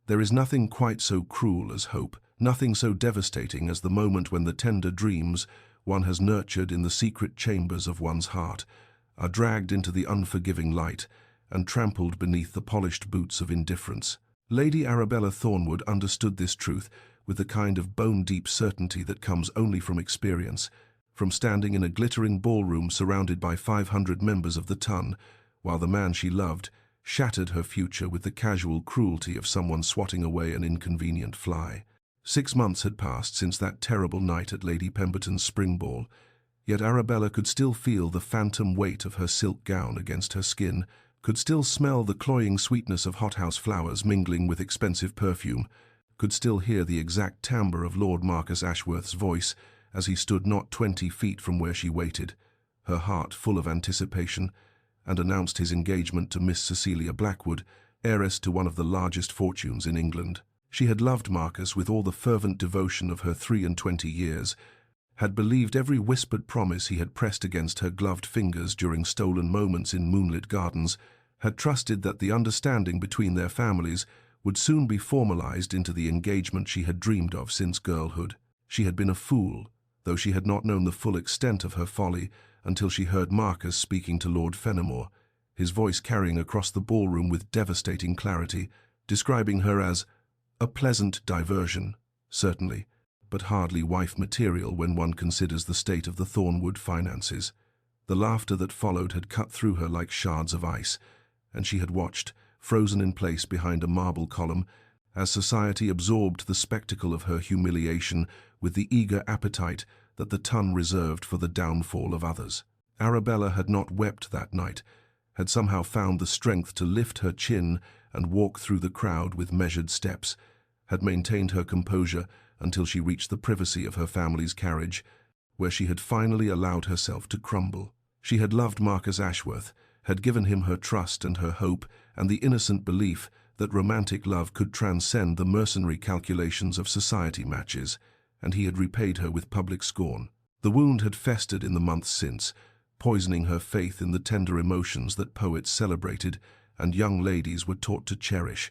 There is nothing quite so cruel as hope, nothing so devastating as the moment when the tender dreams one has nurtured in the secret chambers of one's heart are dragged into the unforgiving light and trampled beneath the polished boots of indifference. Lady Arabella Thornwood understood this truth with the kind of bone-deep certainty that comes only from experience, from standing in a glittering ballroom surrounded by 500 members of the ton, while the man she loved shattered her future with the casual cruelty of someone swatting away an inconvenient fly. 6 months had passed since that terrible night at Lady Pemberton's spring ball, yet Arabella could still feel the phantom weight of her silk gown against her skin, could still smell the cloying sweetness of hothouse flowers mingling with expensive perfume, could still hear the exact timbre of Lord Marcus Ashworth's voice as he stood not 20 feet from where she waited, her heart full of anticipation, and announced his engagement to Miss Cecilia Blackwood, heiress to one of the largest fortunes in England. She had loved Marcus with all the fervent devotion of her 23 years, had believed every whispered promise he had pressed against her gloved fingers during stolen moments in moonlit gardens, had trusted that the understanding between their families would soon be formalized into the engagement she had dreamed of since girlhood. She had been a fool, though she had not known the full extent of her folly until she heard Marcus speaking to Lord Fenimore, his voice carrying across the ballroom with devastating clarity, describing her as a pleasant diversion, certainly, but hardly wife material when one considers the state of the Thornwood finances. The laughter that followed had cut through her like shards of ice, and she had watched, frozen in place behind a marble column, as society absorbed the spectacle of her humiliation with the eager appetite that the ton reserved for the downfall of others. Arabella had not wept that night, had somehow found the strength to lift her chin and walk through the crowd with measured steps, had maintained her composure until she reached the privacy of her family's carriage, where she had finally allowed herself to crumble. She had loved Marcus Ashworth, had given him her trust and her hope and the innocent belief that romantic love could transcend the mercenary calculations of society matches, and he had repaid her with public scorn. The wound had festered in the months since, poisoning her faith in the tender emotions that poets celebrated and young ladies were taught to cherish,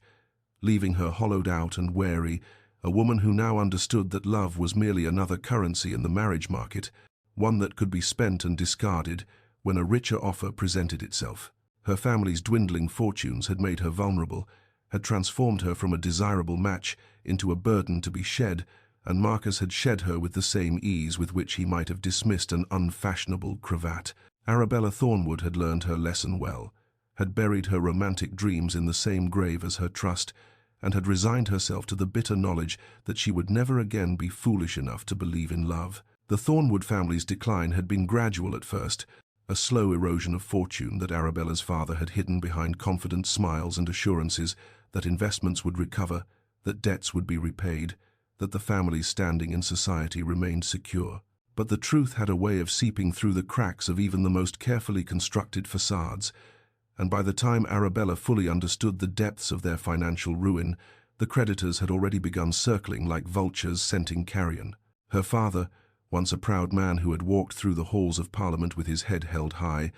leaving her hollowed out and wary, a woman who now understood that love was merely another currency in the marriage market, one that could be spent and discarded when a richer offer presented itself. Her family's dwindling fortunes had made her vulnerable, had transformed her from a desirable match into a burden to be shed, and Marcus had shed her with the same ease with which he might have dismissed an unfashionable cravat. Arabella Thornwood had learned her lesson well, had buried her romantic dreams in the same grave as her trust, and had resigned herself to the bitter knowledge that she would never again be foolish enough to believe in love. The Thornwood family's decline had been gradual at first, a slow erosion of fortune that Arabella's father had hidden behind confident smiles and assurances that investments would recover, that debts would be repaid, that the family's standing in society remained secure. But the truth had a way of seeping through the cracks of even the most carefully constructed facades, and by the time Arabella fully understood the depths of their financial ruin, the creditors had already begun circling like vultures scenting carrion. Her father, once a proud man who had walked through the halls of Parliament with his head held high,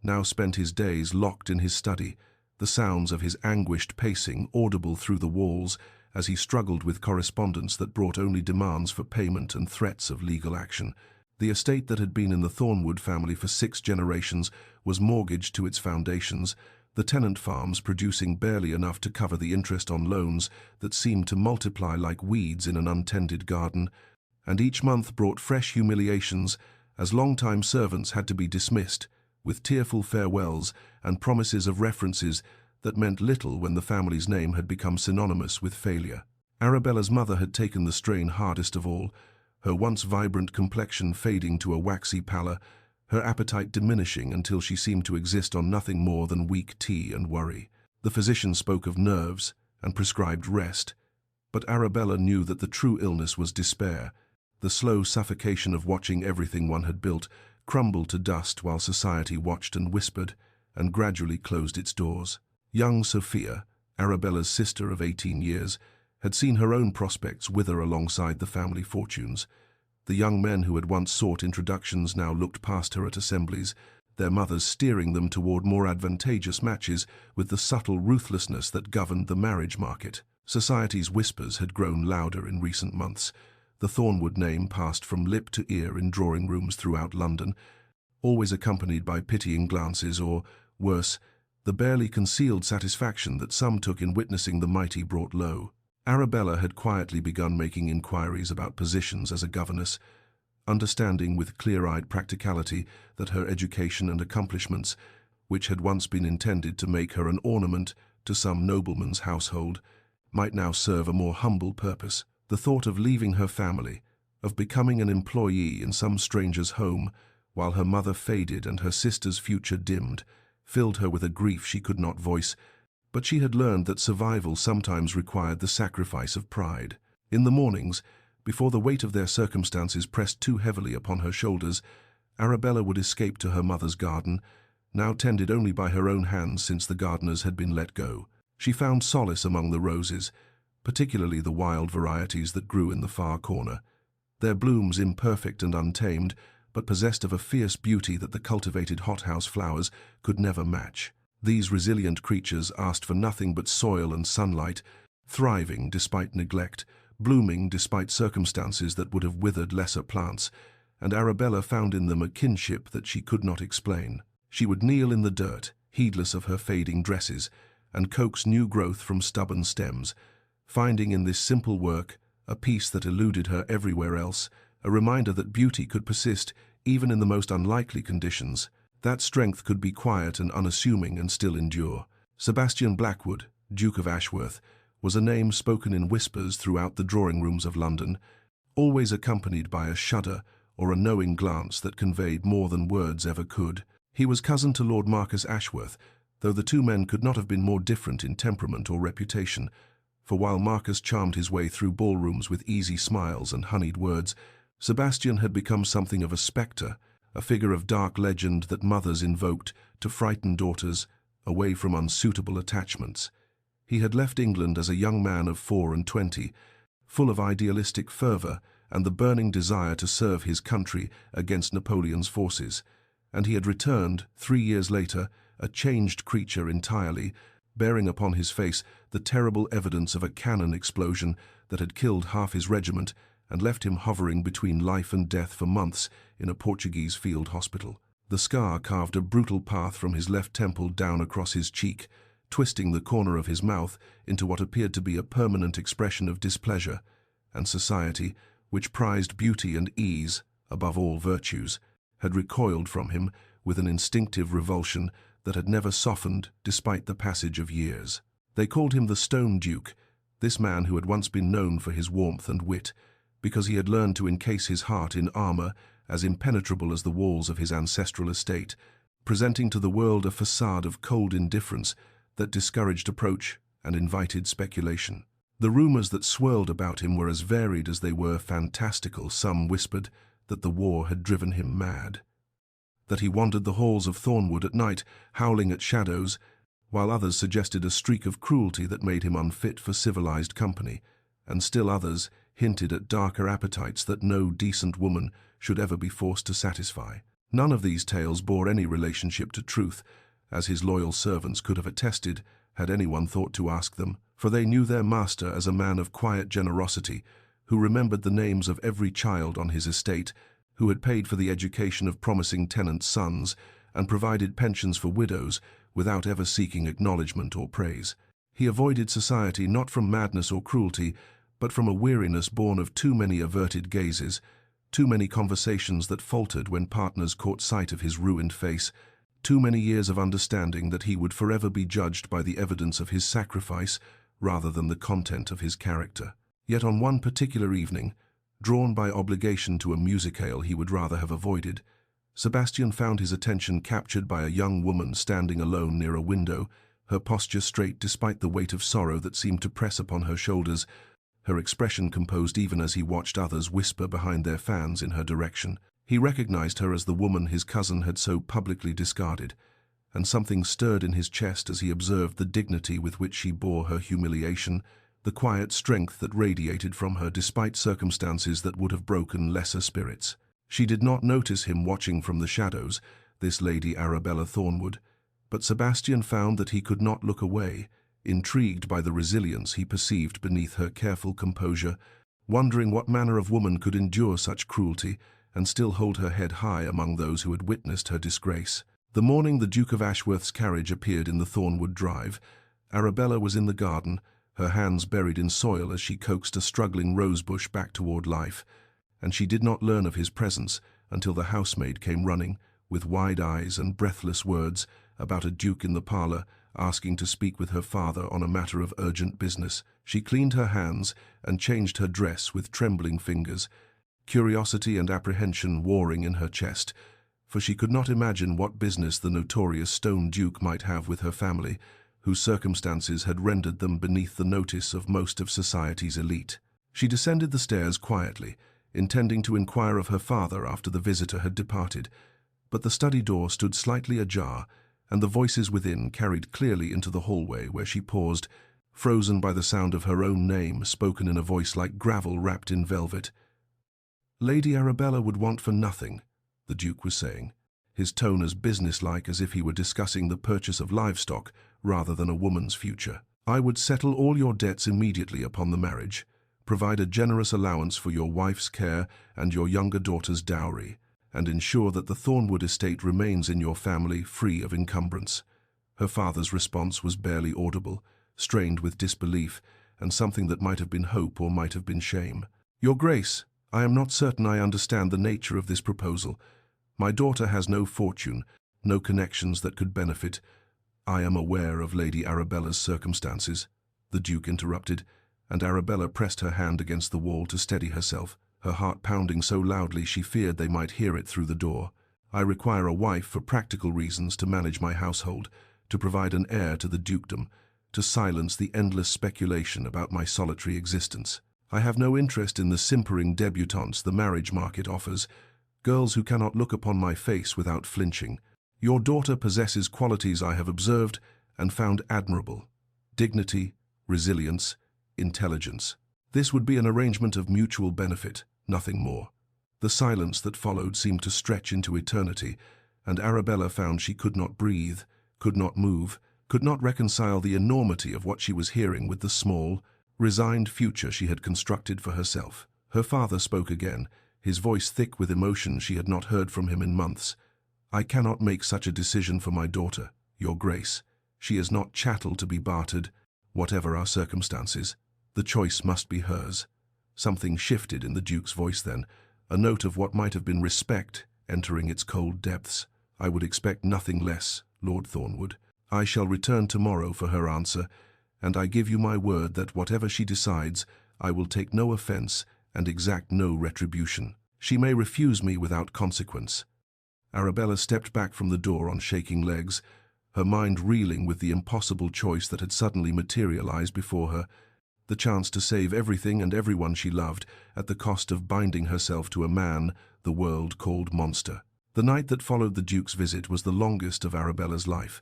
now spent his days locked in his study, the sounds of his anguished pacing audible through the walls as he struggled with correspondence that brought only demands for payment and threats of legal action. The estate that had been in the Thornwood family for 6 generations was mortgaged to its foundations, the tenant farms producing barely enough to cover the interest on loans that seemed to multiply like weeds in an untended garden, and each month brought fresh humiliations as long-time servants had to be dismissed, with tearful farewells and promises of references that meant little when the family's name had become synonymous with failure. Arabella's mother had taken the strain hardest of all, her once vibrant complexion fading to a waxy pallor, her appetite diminishing until she seemed to exist on nothing more than weak tea and worry. The physician spoke of nerves and prescribed rest, but Arabella knew that the true illness was despair, the slow suffocation of watching everything one had built crumble to dust while society watched and whispered and gradually closed its doors. Young Sophia, Arabella's sister of 18 years, had seen her own prospects wither alongside the family fortunes. The young men who had once sought introductions now looked past her at assemblies, their mothers steering them toward more advantageous matches with the subtle ruthlessness that governed the marriage market. Society's whispers had grown louder in recent months. The Thornwood name passed from lip to ear in drawing rooms throughout London, always accompanied by pitying glances or, worse, the barely concealed satisfaction that some took in witnessing the mighty brought low. Arabella had quietly begun making inquiries about positions as a governess, understanding with clear-eyed practicality that her education and accomplishments, which had once been intended to make her an ornament to some nobleman's household, might now serve a more humble purpose. The thought of leaving her family, of becoming an employee in some stranger's home, while her mother faded and her sister's future dimmed, filled her with a grief she could not voice, but she had learned that survival sometimes required the sacrifice of pride. In the mornings, before the weight of their circumstances pressed too heavily upon her shoulders, Arabella would escape to her mother's garden, now tended only by her own hands since the gardeners had been let go. She found solace among the roses, particularly the wild varieties that grew in the far corner, their blooms imperfect and untamed, but possessed of a fierce beauty that the cultivated hothouse flowers could never match. These resilient creatures asked for nothing but soil and sunlight, thriving despite neglect, blooming despite circumstances that would have withered lesser plants, and Arabella found in them a kinship that she could not explain. She would kneel in the dirt, heedless of her fading dresses, and coax new growth from stubborn stems, finding in this simple work a peace that eluded her everywhere else, a reminder that beauty could persist even in the most unlikely conditions. That strength could be quiet and unassuming and still endure. Sebastian Blackwood, Duke of Ashworth, was a name spoken in whispers throughout the drawing rooms of London, always accompanied by a shudder or a knowing glance that conveyed more than words ever could. He was cousin to Lord Marcus Ashworth, though the two men could not have been more different in temperament or reputation, for while Marcus charmed his way through ballrooms with easy smiles and honeyed words, Sebastian had become something of a spectre, a figure of dark legend that mothers invoked to frighten daughters away from unsuitable attachments. He had left England as a young man of 24, full of idealistic fervour and the burning desire to serve his country against Napoleon's forces, and he had returned, 3 years later, a changed creature entirely, bearing upon his face the terrible evidence of a cannon explosion that had killed half his regiment and left him hovering between life and death for months in a Portuguese field hospital. The scar carved a brutal path from his left temple down across his cheek, twisting the corner of his mouth into what appeared to be a permanent expression of displeasure, and society, which prized beauty and ease above all virtues, had recoiled from him with an instinctive revulsion that had never softened despite the passage of years. They called him the Stone Duke, this man who had once been known for his warmth and wit, because he had learned to encase his heart in armor as impenetrable as the walls of his ancestral estate, presenting to the world a facade of cold indifference that discouraged approach and invited speculation. The rumors that swirled about him were as varied as they were fantastical. Some whispered that the war had driven him mad, that he wandered the halls of Thornwood at night, howling at shadows, while others suggested a streak of cruelty that made him unfit for civilized company, and still others hinted at darker appetites that no decent woman should ever be forced to satisfy. None of these tales bore any relationship to truth, as his loyal servants could have attested had anyone thought to ask them, for they knew their master as a man of quiet generosity, who remembered the names of every child on his estate, who had paid for the education of promising tenants' sons, and provided pensions for widows without ever seeking acknowledgement or praise. He avoided society not from madness or cruelty, but from a weariness born of too many averted gazes, too many conversations that faltered when partners caught sight of his ruined face, too many years of understanding that he would forever be judged by the evidence of his sacrifice rather than the content of his character. Yet on one particular evening, drawn by obligation to a musicale he would rather have avoided, Sebastian found his attention captured by a young woman standing alone near a window, her posture straight despite the weight of sorrow that seemed to press upon her shoulders, her expression composed even as he watched others whisper behind their fans in her direction. He recognized her as the woman his cousin had so publicly discarded, and something stirred in his chest as he observed the dignity with which she bore her humiliation, the quiet strength that radiated from her despite circumstances that would have broken lesser spirits. She did not notice him watching from the shadows, this Lady Arabella Thornwood, but Sebastian found that he could not look away. intrigued by the resilience he perceived beneath her careful composure, wondering what manner of woman could endure such cruelty and still hold her head high among those who had witnessed her disgrace. The morning the Duke of Ashworth's carriage appeared in the Thornwood drive, Arabella was in the garden, her hands buried in soil as she coaxed a struggling rosebush back toward life, and she did not learn of his presence until the housemaid came running, with wide eyes and breathless words, about a duke in the parlour, asking to speak with her father on a matter of urgent business. She cleaned her hands and changed her dress with trembling fingers, curiosity and apprehension warring in her chest, for she could not imagine what business the notorious Stone Duke might have with her family, whose circumstances had rendered them beneath the notice of most of society's elite. She descended the stairs quietly, intending to inquire of her father after the visitor had departed, but the study door stood slightly ajar, and the voices within carried clearly into the hallway, where she paused, frozen by the sound of her own name spoken in a voice like gravel wrapped in velvet. "Lady Arabella would want for nothing," the Duke was saying, his tone as businesslike as if he were discussing the purchase of livestock rather than a woman's future. "I would settle all your debts immediately upon the marriage, provide a generous allowance for your wife's care and your younger daughter's dowry, and ensure that the Thornwood estate remains in your family free of encumbrance." Her father's response was barely audible, strained with disbelief, and something that might have been hope or might have been shame. "Your Grace, I am not certain I understand the nature of this proposal. My daughter has no fortune, no connections that could benefit." "I am aware of Lady Arabella's circumstances," the Duke interrupted, and Arabella pressed her hand against the wall to steady herself, her heart pounding so loudly she feared they might hear it through the door. "I require a wife for practical reasons, to manage my household, to provide an heir to the dukedom, to silence the endless speculation about my solitary existence. I have no interest in the simpering debutantes the marriage market offers, girls who cannot look upon my face without flinching. Your daughter possesses qualities I have observed and found admirable: dignity, resilience, intelligence. This would be an arrangement of mutual benefit, nothing more." The silence that followed seemed to stretch into eternity, and Arabella found she could not breathe, could not move, could not reconcile the enormity of what she was hearing with the small, resigned future she had constructed for herself. Her father spoke again, his voice thick with emotion she had not heard from him in months. "I cannot make such a decision for my daughter, Your Grace. She is not chattel to be bartered, whatever our circumstances. The choice must be hers." Something shifted in the Duke's voice then, a note of what might have been respect entering its cold depths. "I would expect nothing less, Lord Thornwood. I shall return tomorrow for her answer, and I give you my word that whatever she decides, I will take no offense and exact no retribution. She may refuse me without consequence." Arabella stepped back from the door on shaking legs, her mind reeling with the impossible choice that had suddenly materialized before her, the chance to save everything and everyone she loved at the cost of binding herself to a man the world called monster. The night that followed the Duke's visit was the longest of Arabella's life,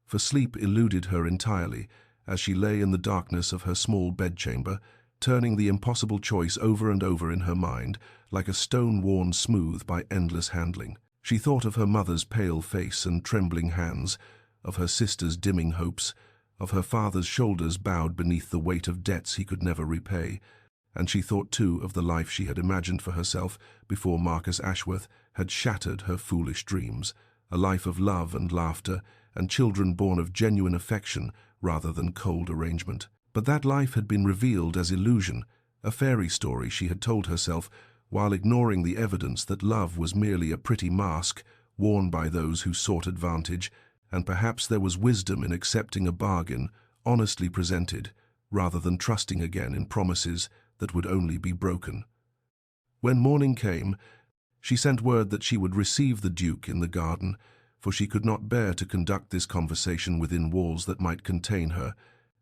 for sleep eluded her entirely as she lay in the darkness of her small bedchamber, turning the impossible choice over and over in her mind like a stone worn smooth by endless handling. She thought of her mother's pale face and trembling hands, of her sister's dimming hopes, of her father's shoulders bowed beneath the weight of debts he could never repay, and she thought too of the life she had imagined for herself before Marcus Ashworth had shattered her foolish dreams, a life of love and laughter, and children born of genuine affection rather than cold arrangement. But that life had been revealed as illusion, a fairy story she had told herself, while ignoring the evidence that love was merely a pretty mask worn by those who sought advantage, and perhaps there was wisdom in accepting a bargain honestly presented, rather than trusting again in promises that would only be broken. When morning came, she sent word that she would receive the Duke in the garden, for she could not bear to conduct this conversation within walls that might contain her,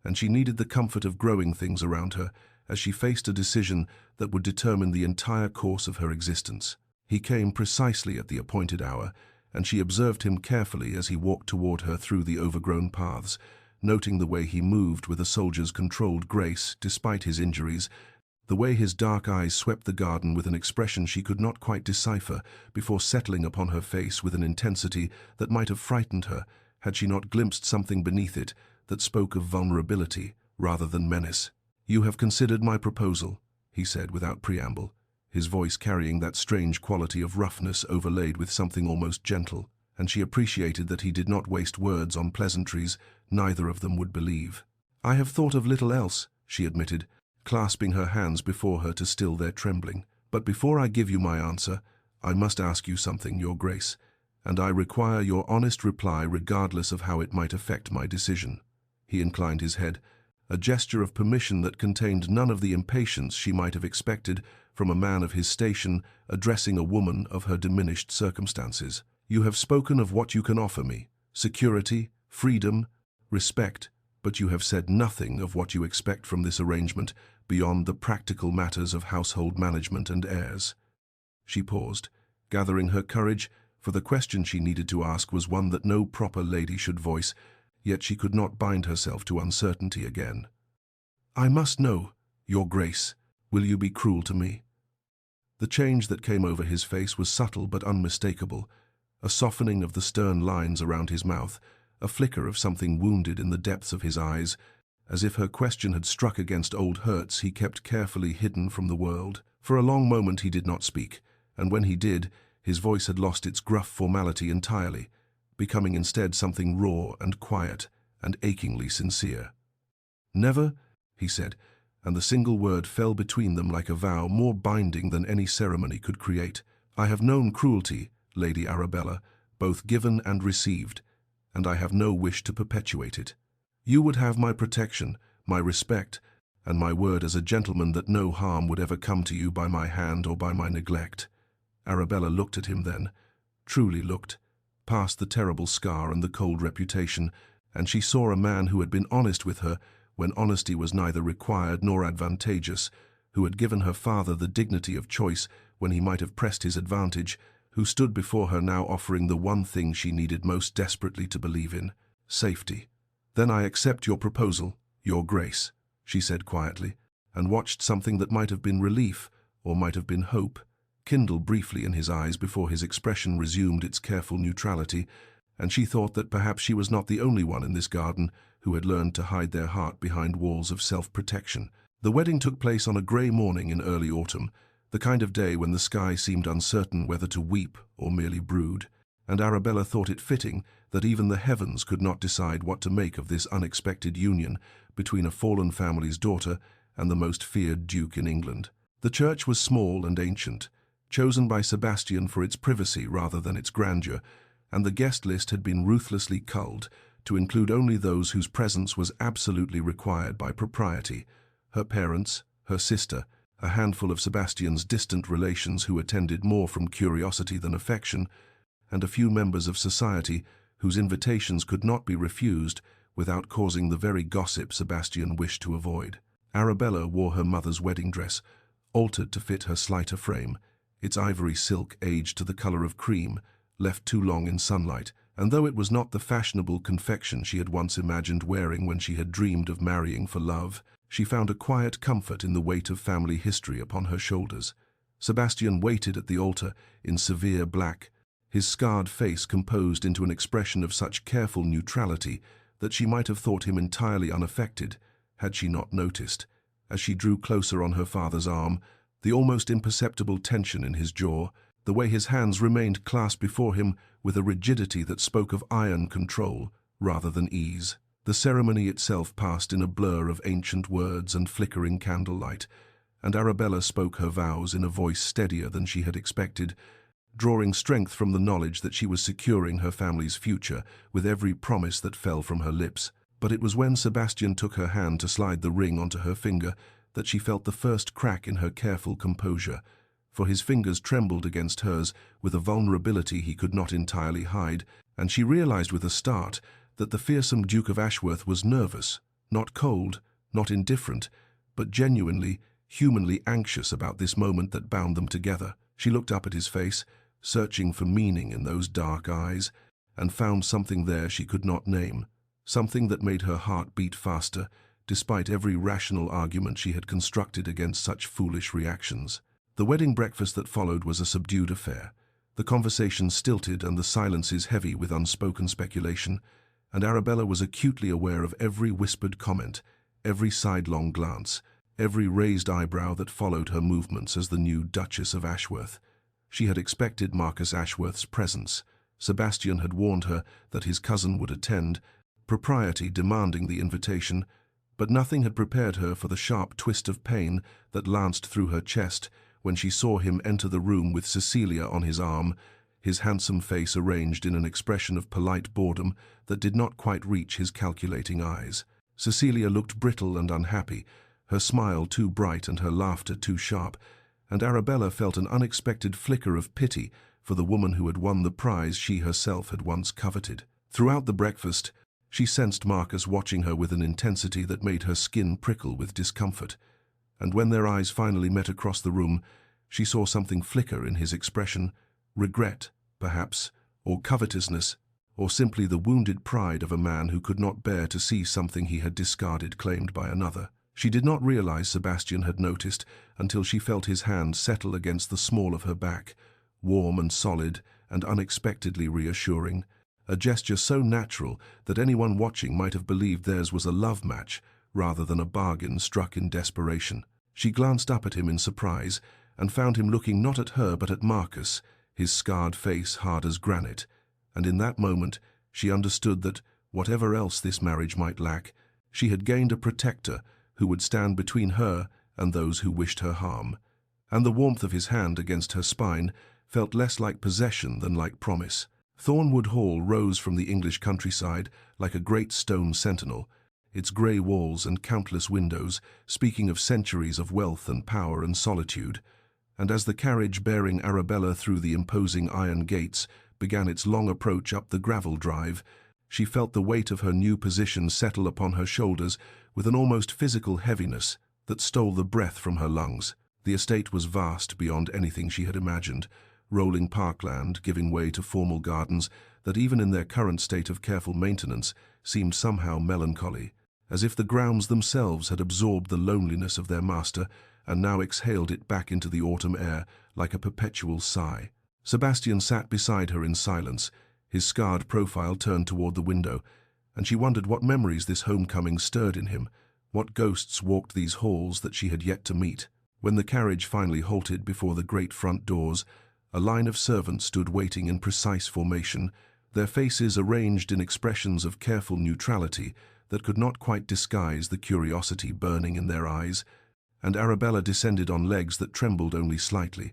and she needed the comfort of growing things around her as she faced a decision that would determine the entire course of her existence. He came precisely at the appointed hour, and she observed him carefully as he walked toward her through the overgrown paths, noting the way he moved with a soldier's controlled grace despite his injuries, the way his dark eyes swept the garden with an expression she could not quite decipher before settling upon her face with an intensity that might have frightened her had she not glimpsed something beneath it that spoke of vulnerability rather than menace. "You have considered my proposal," he said without preamble, his voice carrying that strange quality of roughness overlaid with something almost gentle, and she appreciated that he did not waste words on pleasantries neither of them would believe. "I have thought of little else," she admitted, clasping her hands before her to still their trembling. "But before I give you my answer, I must ask you something, Your Grace, and I require your honest reply regardless of how it might affect my decision." He inclined his head, a gesture of permission that contained none of the impatience she might have expected from a man of his station addressing a woman of her diminished circumstances. "You have spoken of what you can offer me: security, freedom, respect, but you have said nothing of what you expect from this arrangement beyond the practical matters of household management and heirs." She paused, gathering her courage, for the question she needed to ask was one that no proper lady should voice, yet she could not bind herself to uncertainty again. "I must know, Your Grace, will you be cruel to me?" The change that came over his face was subtle but unmistakable, a softening of the stern lines around his mouth, a flicker of something wounded in the depths of his eyes, as if her question had struck against old hurts he kept carefully hidden from the world. For a long moment he did not speak, and when he did, his voice had lost its gruff formality entirely, becoming instead something raw and quiet and achingly sincere. "Never," he said, and the single word fell between them like a vow more binding than any ceremony could create. "I have known cruelty, Lady Arabella, both given and received, and I have no wish to perpetuate it. You would have my protection, my respect, and my word as a gentleman that no harm would ever come to you by my hand or by my neglect." Arabella looked at him then, truly looked, past the terrible scar and the cold reputation, and she saw a man who had been honest with her when honesty was neither required nor advantageous, who had given her father the dignity of choice when he might have pressed his advantage, who stood before her now offering the one thing she needed most desperately to believe in: safety. "Then I accept your proposal, Your Grace," she said quietly, and watched something that might have been relief, or might have been hope, kindle briefly in his eyes before his expression resumed its careful neutrality, and she thought that perhaps she was not the only one in this garden who had learned to hide their heart behind walls of self-protection. The wedding took place on a grey morning in early autumn, the kind of day when the sky seemed uncertain whether to weep or merely brood, and Arabella thought it fitting that even the heavens could not decide what to make of this unexpected union between a fallen family's daughter and the most feared duke in England. The church was small and ancient, chosen by Sebastian for its privacy rather than its grandeur, and the guest list had been ruthlessly culled to include only those whose presence was absolutely required by propriety: her parents, her sister, a handful of Sebastian's distant relations who attended more from curiosity than affection, and a few members of society whose invitations could not be refused without causing the very gossip Sebastian wished to avoid. Arabella wore her mother's wedding dress, altered to fit her slighter frame, its ivory silk aged to the color of cream, left too long in sunlight, and though it was not the fashionable confection she had once imagined wearing when she had dreamed of marrying for love, she found a quiet comfort in the weight of family history upon her shoulders. Sebastian waited at the altar in severe black, his scarred face composed into an expression of such careful neutrality that she might have thought him entirely unaffected, had she not noticed, as she drew closer on her father's arm, the almost imperceptible tension in his jaw, the way his hands remained clasped before him with a rigidity that spoke of iron control rather than ease. The ceremony itself passed in a blur of ancient words and flickering candlelight, and Arabella spoke her vows in a voice steadier than she had expected, drawing strength from the knowledge that she was securing her family's future with every promise that fell from her lips. But it was when Sebastian took her hand to slide the ring onto her finger that she felt the first crack in her careful composure, for his fingers trembled against hers with a vulnerability he could not entirely hide, and she realized with a start that the fearsome Duke of Ashworth was nervous, not cold, not indifferent, but genuinely, humanly anxious about this moment that bound them together. She looked up at his face, searching for meaning in those dark eyes, and found something there she could not name, something that made her heart beat faster, despite every rational argument she had constructed against such foolish reactions. The wedding breakfast that followed was a subdued affair, the conversation stilted and the silences heavy with unspoken speculation, and Arabella was acutely aware of every whispered comment, every sidelong glance, every raised eyebrow that followed her movements as the new Duchess of Ashworth. She had expected Marcus Ashworth's presence. Sebastian had warned her that his cousin would attend, propriety demanding the invitation, but nothing had prepared her for the sharp twist of pain that lanced through her chest when she saw him enter the room with Cecilia on his arm, his handsome face arranged in an expression of polite boredom that did not quite reach his calculating eyes. Cecilia looked brittle and unhappy, her smile too bright and her laughter too sharp, and Arabella felt an unexpected flicker of pity for the woman who had won the prize she herself had once coveted. Throughout the breakfast, she sensed Marcus watching her with an intensity that made her skin prickle with discomfort, and when their eyes finally met across the room, she saw something flicker in his expression, regret, perhaps, or covetousness, or simply the wounded pride of a man who could not bear to see something he had discarded claimed by another. She did not realize Sebastian had noticed until she felt his hand settle against the small of her back, warm and solid and unexpectedly reassuring, a gesture so natural that anyone watching might have believed theirs was a love match rather than a bargain struck in desperation. She glanced up at him in surprise and found him looking not at her but at Marcus, his scarred face hard as granite, and in that moment she understood that, whatever else this marriage might lack, she had gained a protector who would stand between her and those who wished her harm, and the warmth of his hand against her spine felt less like possession than like promise. Thornwood Hall rose from the English countryside like a great stone sentinel, its grey walls and countless windows speaking of centuries of wealth and power and solitude, and as the carriage bearing Arabella through the imposing iron gates began its long approach up the gravel drive, she felt the weight of her new position settle upon her shoulders with an almost physical heaviness that stole the breath from her lungs. The estate was vast beyond anything she had imagined, rolling parkland giving way to formal gardens that even in their current state of careful maintenance seemed somehow melancholy, as if the grounds themselves had absorbed the loneliness of their master and now exhaled it back into the autumn air like a perpetual sigh. Sebastian sat beside her in silence, his scarred profile turned toward the window, and she wondered what memories this homecoming stirred in him, what ghosts walked these halls that she had yet to meet. When the carriage finally halted before the great front doors, a line of servants stood waiting in precise formation, their faces arranged in expressions of careful neutrality that could not quite disguise the curiosity burning in their eyes, and Arabella descended on legs that trembled only slightly,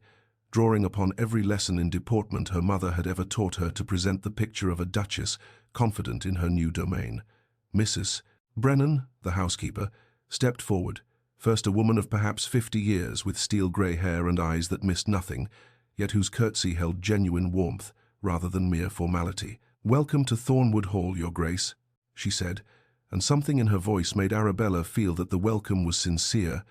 drawing upon every lesson in deportment her mother had ever taught her to present the picture of a duchess confident in her new domain. Mrs. Brennan, the housekeeper, stepped forward, first a woman of perhaps 50 years with steel-grey hair and eyes that missed nothing, yet whose curtsy held genuine warmth rather than mere formality. "Welcome to Thornwood Hall, Your Grace," she said, and something in her voice made Arabella feel that the welcome was sincere,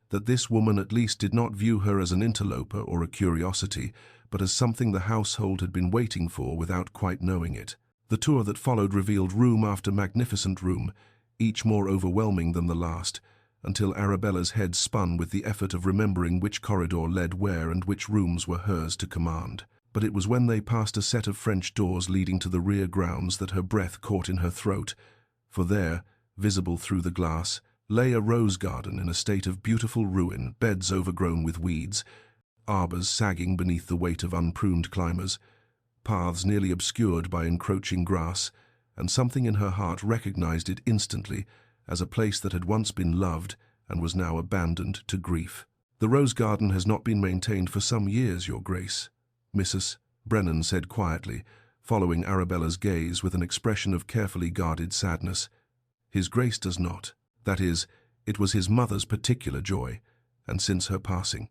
that this woman at least did not view her as an interloper or a curiosity, but as something the household had been waiting for without quite knowing it. The tour that followed revealed room after magnificent room, each more overwhelming than the last, until Arabella's head spun with the effort of remembering which corridor led where and which rooms were hers to command. But it was when they passed a set of French doors leading to the rear grounds that her breath caught in her throat, for there, visible through the glass, lay a rose garden in a state of beautiful ruin, beds overgrown with weeds, arbors sagging beneath the weight of unpruned climbers, paths nearly obscured by encroaching grass, and something in her heart recognized it instantly as a place that had once been loved and was now abandoned to grief. "The rose garden has not been maintained for some years, Your Grace," Mrs. Brennan said quietly, following Arabella's gaze with an expression of carefully guarded sadness. "His Grace does not. That is, it was his mother's particular joy, and since her passing."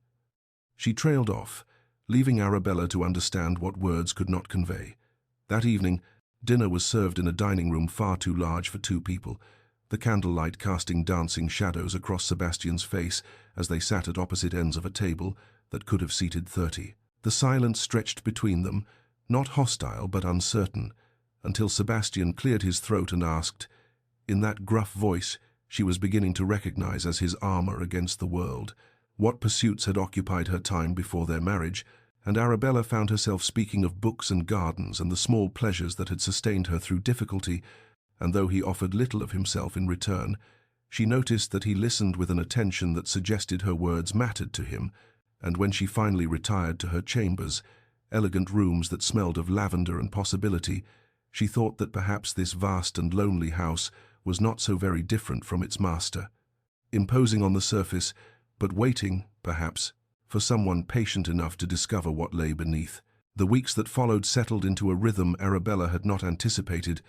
She trailed off, leaving Arabella to understand what words could not convey. That evening, dinner was served in a dining room far too large for 2 people, the candlelight casting dancing shadows across Sebastian's face as they sat at opposite ends of a table that could have seated 30. The silence stretched between them, not hostile but uncertain, until Sebastian cleared his throat and asked, in that gruff voice she was beginning to recognize as his armor against the world, what pursuits had occupied her time before their marriage, and Arabella found herself speaking of books and gardens and the small pleasures that had sustained her through difficulty, and though he offered little of himself in return, she noticed that he listened with an attention that suggested her words mattered to him, and when she finally retired to her chambers, elegant rooms that smelled of lavender and possibility, she thought that perhaps this vast and lonely house was not so very different from its master. Imposing on the surface, but waiting, perhaps, for someone patient enough to discover what lay beneath. The weeks that followed settled into a rhythm Arabella had not anticipated,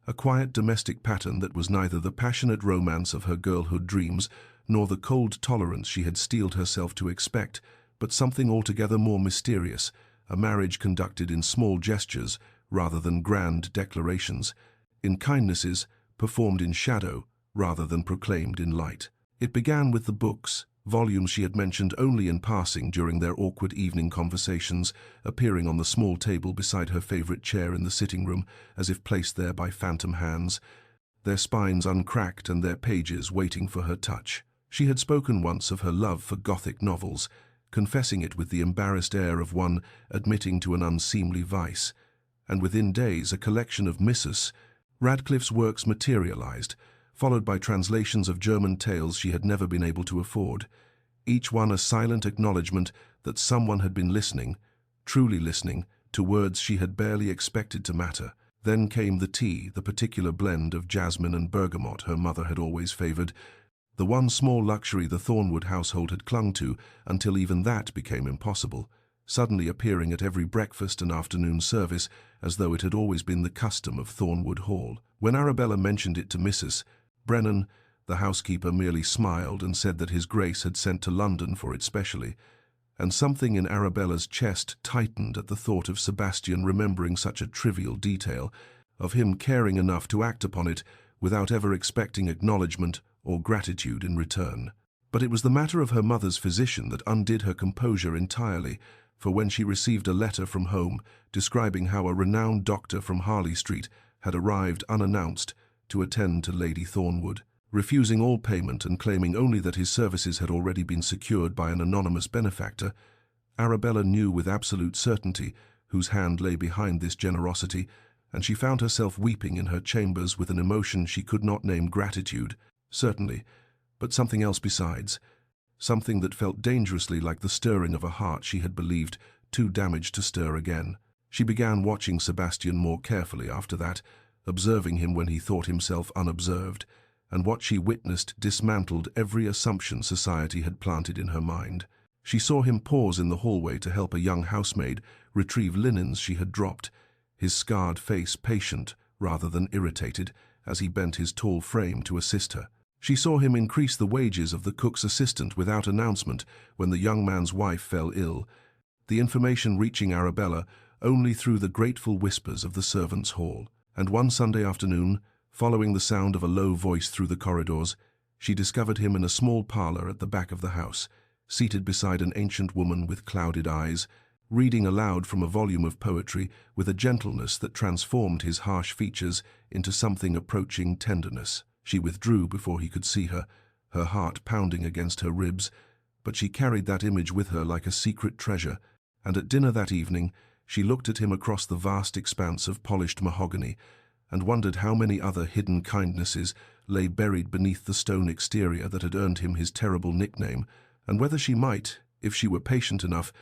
a quiet domestic pattern that was neither the passionate romance of her girlhood dreams nor the cold tolerance she had steeled herself to expect, but something altogether more mysterious, a marriage conducted in small gestures rather than grand declarations, in kindnesses performed in shadow rather than proclaimed in light. It began with the books, volumes she had mentioned only in passing during their awkward evening conversations, appearing on the small table beside her favorite chair in the sitting room, as if placed there by phantom hands, their spines uncracked and their pages waiting for her touch. She had spoken once of her love for Gothic novels, confessing it with the embarrassed air of one admitting to an unseemly vice, and within days a collection of Mrs. Radcliffe's works materialized, followed by translations of German tales she had never been able to afford, each one a silent acknowledgement that someone had been listening, truly listening, to words she had barely expected to matter. Then came the tea, the particular blend of jasmine and bergamot her mother had always favored, the one small luxury the Thornwood household had clung to until even that became impossible, suddenly appearing at every breakfast and afternoon service as though it had always been the custom of Thornwood Hall. When Arabella mentioned it to Mrs. Brennan, the housekeeper merely smiled and said that his Grace had sent to London for it specially, and something in Arabella's chest tightened at the thought of Sebastian remembering such a trivial detail, of him caring enough to act upon it without ever expecting acknowledgement or gratitude in return. But it was the matter of her mother's physician that undid her composure entirely, for when she received a letter from home describing how a renowned doctor from Harley Street had arrived unannounced to attend to Lady Thornwood, refusing all payment and claiming only that his services had already been secured by an anonymous benefactor, Arabella knew with absolute certainty whose hand lay behind this generosity, and she found herself weeping in her chambers with an emotion she could not name gratitude, certainly, but something else besides, something that felt dangerously like the stirring of a heart she had believed too damaged to stir again. She began watching Sebastian more carefully after that, observing him when he thought himself unobserved, and what she witnessed dismantled every assumption society had planted in her mind. She saw him pause in the hallway to help a young housemaid retrieve linens she had dropped, his scarred face patient rather than irritated as he bent his tall frame to assist her. She saw him increase the wages of the cook's assistant without announcement when the young man's wife fell ill, the information reaching Arabella only through the grateful whispers of the servants' hall. And one Sunday afternoon, following the sound of a low voice through the corridors, she discovered him in a small parlor at the back of the house, seated beside an ancient woman with clouded eyes, reading aloud from a volume of poetry with a gentleness that transformed his harsh features into something approaching tenderness. She withdrew before he could see her, her heart pounding against her ribs, but she carried that image with her like a secret treasure, and at dinner that evening she looked at him across the vast expanse of polished mahogany and wondered how many other hidden kindnesses lay buried beneath the stone exterior that had earned him his terrible nickname, and whether she might, if she were patient enough,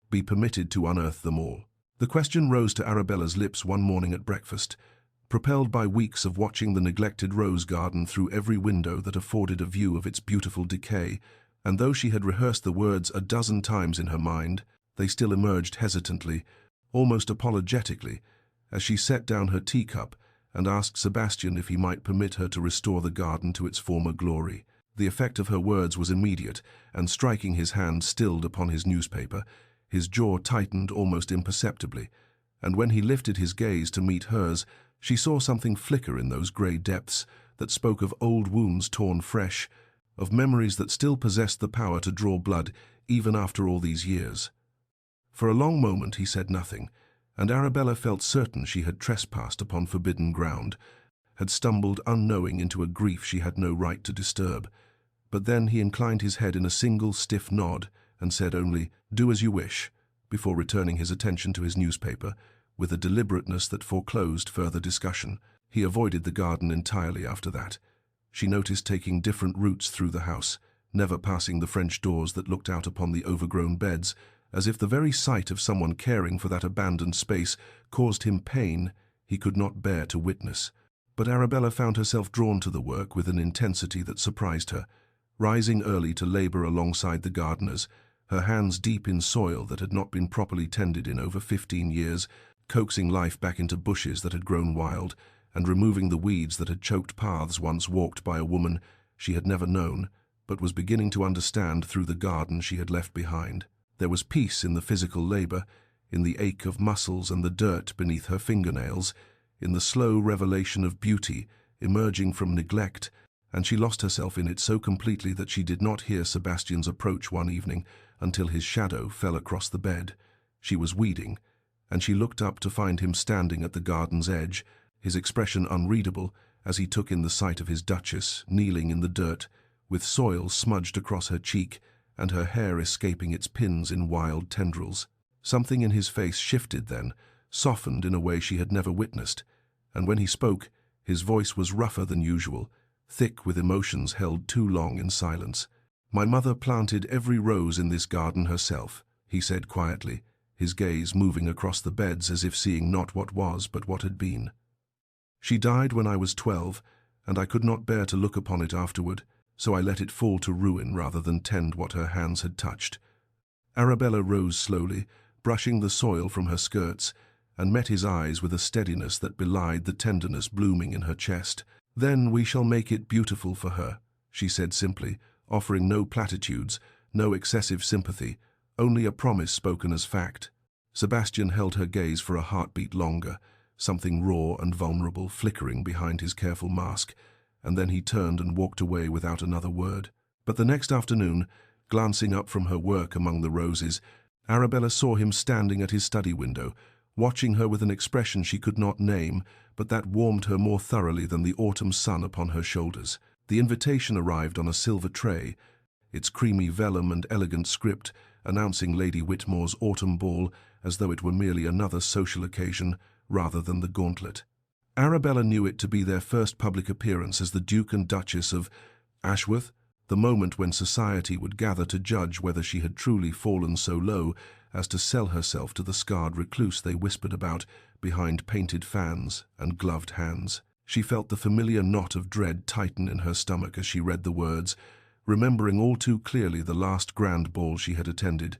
be permitted to unearth them all. The question rose to Arabella's lips one morning at breakfast, propelled by weeks of watching the neglected rose garden through every window that afforded a view of its beautiful decay, and though she had rehearsed the words a dozen times in her mind, they still emerged hesitantly, almost apologetically, as she set down her teacup and asked Sebastian if he might permit her to restore the garden to its former glory. The effect of her words was immediate, and striking his hand stilled upon his newspaper, his jaw tightened almost imperceptibly, and when he lifted his gaze to meet hers, she saw something flicker in those grey depths that spoke of old wounds torn fresh, of memories that still possessed the power to draw blood even after all these years. For a long moment he said nothing, and Arabella felt certain she had trespassed upon forbidden ground, had stumbled unknowing into a grief she had no right to disturb. But then he inclined his head in a single stiff nod and said only, "Do as you wish," before returning his attention to his newspaper, with a deliberateness that foreclosed further discussion. He avoided the garden entirely after that. She noticed taking different routes through the house, never passing the French doors that looked out upon the overgrown beds, as if the very sight of someone caring for that abandoned space caused him pain he could not bear to witness. But Arabella found herself drawn to the work with an intensity that surprised her, rising early to labor alongside the gardeners, her hands deep in soil that had not been properly tended in over 15 years, coaxing life back into bushes that had grown wild, and removing the weeds that had choked paths once walked by a woman she had never known, but was beginning to understand through the garden she had left behind. There was peace in the physical labor, in the ache of muscles and the dirt beneath her fingernails, in the slow revelation of beauty emerging from neglect, and she lost herself in it so completely that she did not hear Sebastian's approach one evening until his shadow fell across the bed. She was weeding, and she looked up to find him standing at the garden's edge, his expression unreadable as he took in the sight of his duchess kneeling in the dirt, with soil smudged across her cheek and her hair escaping its pins in wild tendrils. Something in his face shifted then, softened in a way she had never witnessed, and when he spoke, his voice was rougher than usual, thick with emotions held too long in silence. "My mother planted every rose in this garden herself," he said quietly, his gaze moving across the beds as if seeing not what was but what had been. "She died when I was 12, and I could not bear to look upon it afterward, so I let it fall to ruin rather than tend what her hands had touched." Arabella rose slowly, brushing the soil from her skirts, and met his eyes with a steadiness that belied the tenderness blooming in her chest. "Then we shall make it beautiful for her," she said simply, offering no platitudes, no excessive sympathy, only a promise spoken as fact. Sebastian held her gaze for a heartbeat longer, something raw and vulnerable flickering behind his careful mask, and then he turned and walked away without another word. But the next afternoon, glancing up from her work among the roses, Arabella saw him standing at his study window, watching her with an expression she could not name, but that warmed her more thoroughly than the autumn sun upon her shoulders. The invitation arrived on a silver tray, its creamy vellum and elegant script announcing Lady Whitmore's autumn ball as though it were merely another social occasion rather than the gauntlet. Arabella knew it to be their first public appearance as the Duke and Duchess of Ashworth, the moment when society would gather to judge whether she had truly fallen so low as to sell herself to the scarred recluse they whispered about behind painted fans and gloved hands. She felt the familiar knot of dread tighten in her stomach as she read the words, remembering all too clearly the last grand ball she had attended,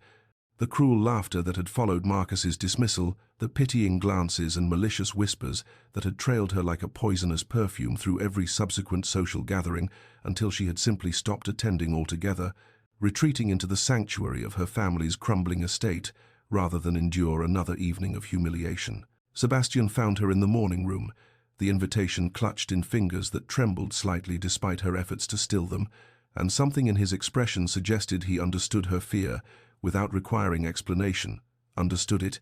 the cruel laughter that had followed Marcus's dismissal, the pitying glances and malicious whispers that had trailed her like a poisonous perfume through every subsequent social gathering until she had simply stopped attending altogether, retreating into the sanctuary of her family's crumbling estate rather than endure another evening of humiliation. Sebastian found her in the morning room, the invitation clutched in fingers that trembled slightly despite her efforts to still them, and something in his expression suggested he understood her fear without requiring explanation, understood it,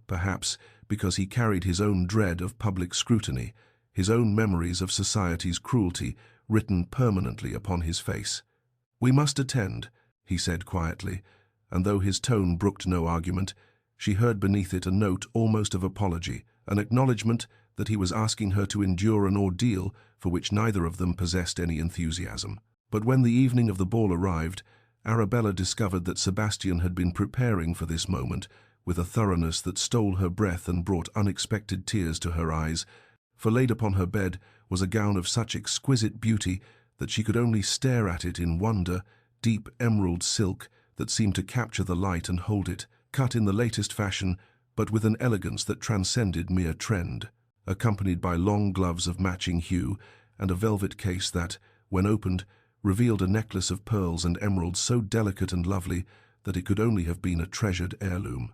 perhaps because he carried his own dread of public scrutiny, his own memories of society's cruelty written permanently upon his face. "We must attend," he said quietly, and though his tone brooked no argument, she heard beneath it a note almost of apology, an acknowledgement that he was asking her to endure an ordeal for which neither of them possessed any enthusiasm. But when the evening of the ball arrived, Arabella discovered that Sebastian had been preparing for this moment with a thoroughness that stole her breath and brought unexpected tears to her eyes, for laid upon her bed was a gown of such exquisite beauty that she could only stare at it in wonder, deep emerald silk that seemed to capture the light and hold it, cut in the latest fashion, but with an elegance that transcended mere trend, accompanied by long gloves of matching hue and a velvet case that, when opened, revealed a necklace of pearls and emeralds so delicate and lovely that it could only have been a treasured heirloom.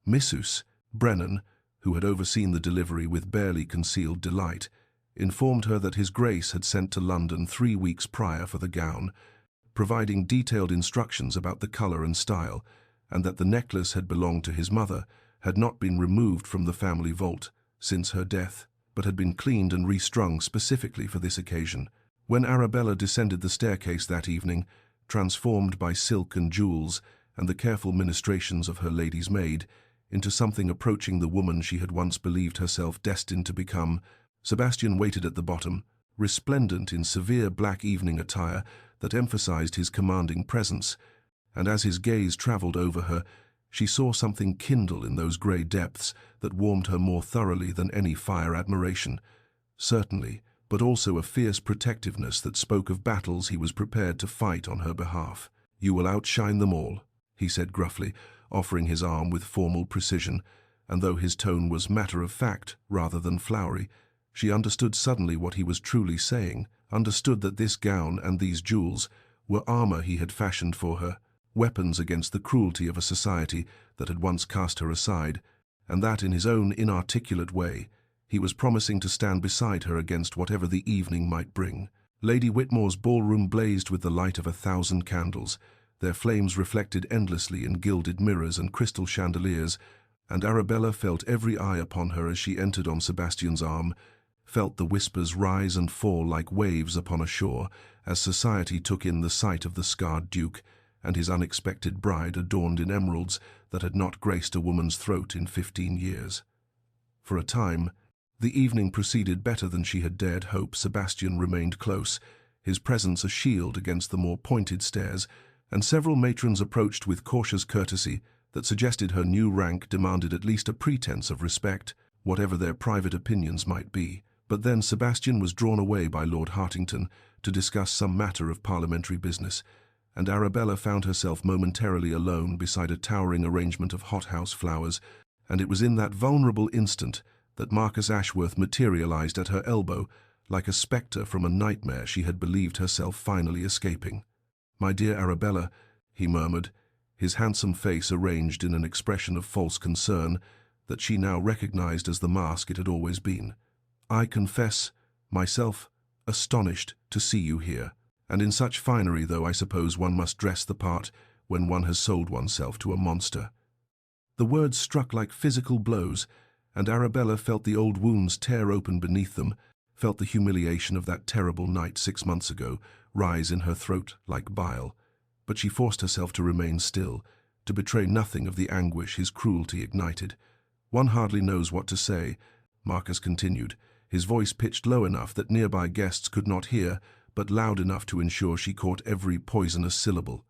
Missus Brennan, who had overseen the delivery with barely concealed delight, informed her that His Grace had sent to London 3 weeks prior for the gown, providing detailed instructions about the colour and style, and that the necklace had belonged to his mother, had not been removed from the family vault since her death, but had been cleaned and restrung specifically for this occasion. When Arabella descended the staircase that evening, transformed by silk and jewels and the careful ministrations of her lady's maid, into something approaching the woman she had once believed herself destined to become, Sebastian waited at the bottom, resplendent in severe black evening attire that emphasized his commanding presence, and as his gaze traveled over her, she saw something kindle in those grey depths that warmed her more thoroughly than any fire admiration. Certainly, but also a fierce protectiveness that spoke of battles he was prepared to fight on her behalf. "You will outshine them all," he said gruffly, offering his arm with formal precision, and though his tone was matter-of-fact rather than flowery, she understood suddenly what he was truly saying, understood that this gown and these jewels were armor he had fashioned for her, weapons against the cruelty of a society that had once cast her aside, and that in his own inarticulate way he was promising to stand beside her against whatever the evening might bring. Lady Whitmore's ballroom blazed with the light of 1,000 candles, their flames reflected endlessly in gilded mirrors and crystal chandeliers, and Arabella felt every eye upon her as she entered on Sebastian's arm, felt the whispers rise and fall like waves upon a shore as society took in the sight of the scarred duke and his unexpected bride adorned in emeralds that had not graced a woman's throat in 15 years. For a time, the evening proceeded better than she had dared hope. Sebastian remained close, his presence a shield against the more pointed stares, and several matrons approached with cautious courtesy that suggested her new rank demanded at least a pretense of respect, whatever their private opinions might be. But then Sebastian was drawn away by Lord Hartington to discuss some matter of parliamentary business, and Arabella found herself momentarily alone beside a towering arrangement of hothouse flowers, and it was in that vulnerable instant that Marcus Ashworth materialized at her elbow like a spectre from a nightmare she had believed herself finally escaping. "My dear Arabella," he murmured, his handsome face arranged in an expression of false concern that she now recognized as the mask it had always been. "I confess myself astonished to see you here, and in such finery, though I suppose one must dress the part when one has sold oneself to a monster." The words struck like physical blows, and Arabella felt the old wounds tear open beneath them, felt the humiliation of that terrible night 6 months ago rise in her throat like bile. But she forced herself to remain still, to betray nothing of the anguish his cruelty ignited. "One hardly knows what to say," Marcus continued, his voice pitched low enough that nearby guests could not hear, but loud enough to ensure she caught every poisonous syllable.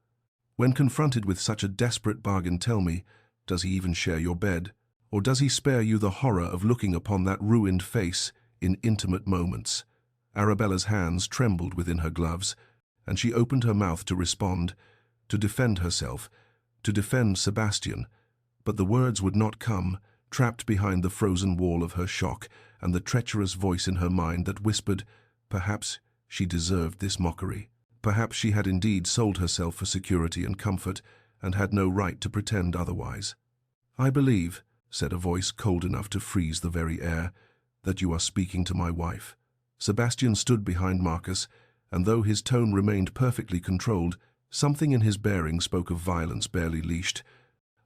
"When confronted with such a desperate bargain, tell me, does he even share your bed? Or does he spare you the horror of looking upon that ruined face in intimate moments?" Arabella's hands trembled within her gloves, and she opened her mouth to respond, to defend herself, to defend Sebastian, but the words would not come, trapped behind the frozen wall of her shock and the treacherous voice in her mind that whispered, perhaps she deserved this mockery. Perhaps she had indeed sold herself for security and comfort, and had no right to pretend otherwise. "I believe," said a voice cold enough to freeze the very air, "that you are speaking to my wife." Sebastian stood behind Marcus, and though his tone remained perfectly controlled, something in his bearing spoke of violence barely leashed,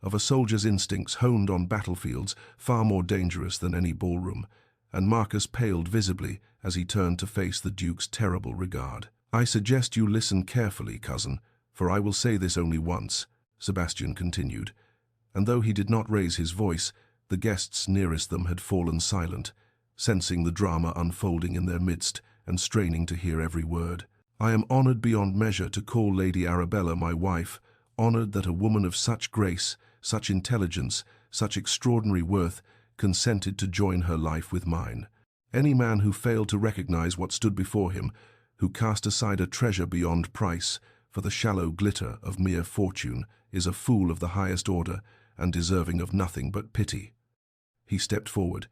of a soldier's instincts honed on battlefields far more dangerous than any ballroom, and Marcus paled visibly as he turned to face the Duke's terrible regard. "I suggest you listen carefully, cousin, for I will say this only once," Sebastian continued, and though he did not raise his voice, the guests nearest them had fallen silent, sensing the drama unfolding in their midst and straining to hear every word. "I am honored beyond measure to call Lady Arabella my wife, honored that a woman of such grace, such intelligence, such extraordinary worth consented to join her life with mine. Any man who failed to recognize what stood before him, who cast aside a treasure beyond price for the shallow glitter of mere fortune, is a fool of the highest order and deserving of nothing but pity." He stepped forward,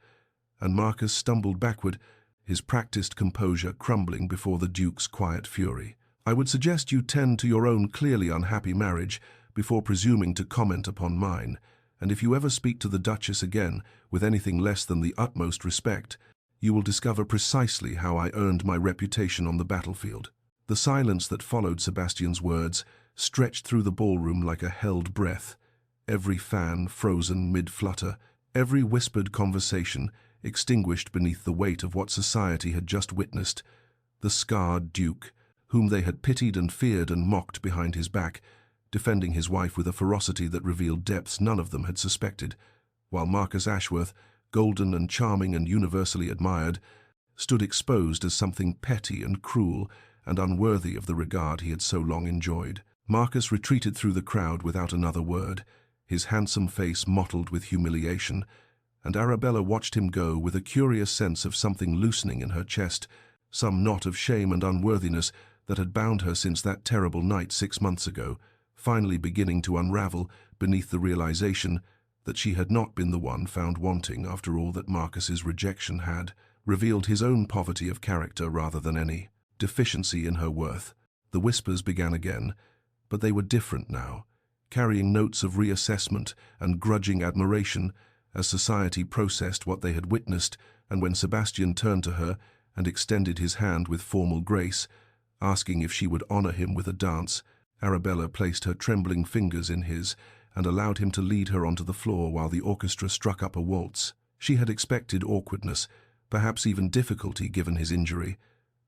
and Marcus stumbled backward, his practiced composure crumbling before the Duke's quiet fury. "I would suggest you tend to your own clearly unhappy marriage before presuming to comment upon mine, and if you ever speak to the Duchess again with anything less than the utmost respect, you will discover precisely how I earned my reputation on the battlefield." The silence that followed Sebastian's words stretched through the ballroom like a held breath, every fan frozen mid-flutter, every whispered conversation extinguished beneath the weight of what society had just witnessed. The scarred Duke, whom they had pitied and feared and mocked behind his back, defending his wife with a ferocity that revealed depths none of them had suspected, while Marcus Ashworth, golden and charming and universally admired, stood exposed as something petty and cruel and unworthy of the regard he had so long enjoyed. Marcus retreated through the crowd without another word, his handsome face mottled with humiliation, and Arabella watched him go with a curious sense of something loosening in her chest, some knot of shame and unworthiness that had bound her since that terrible night 6 months ago, finally beginning to unravel beneath the realization that she had not been the one found wanting after all that Marcus's rejection had revealed his own poverty of character rather than any deficiency in her worth. The whispers began again, but they were different now, carrying notes of reassessment and grudging admiration as society processed what they had witnessed, and when Sebastian turned to her and extended his hand with formal grace, asking if she would honor him with a dance, Arabella placed her trembling fingers in his and allowed him to lead her onto the floor while the orchestra struck up a waltz. She had expected awkwardness, perhaps even difficulty given his injury,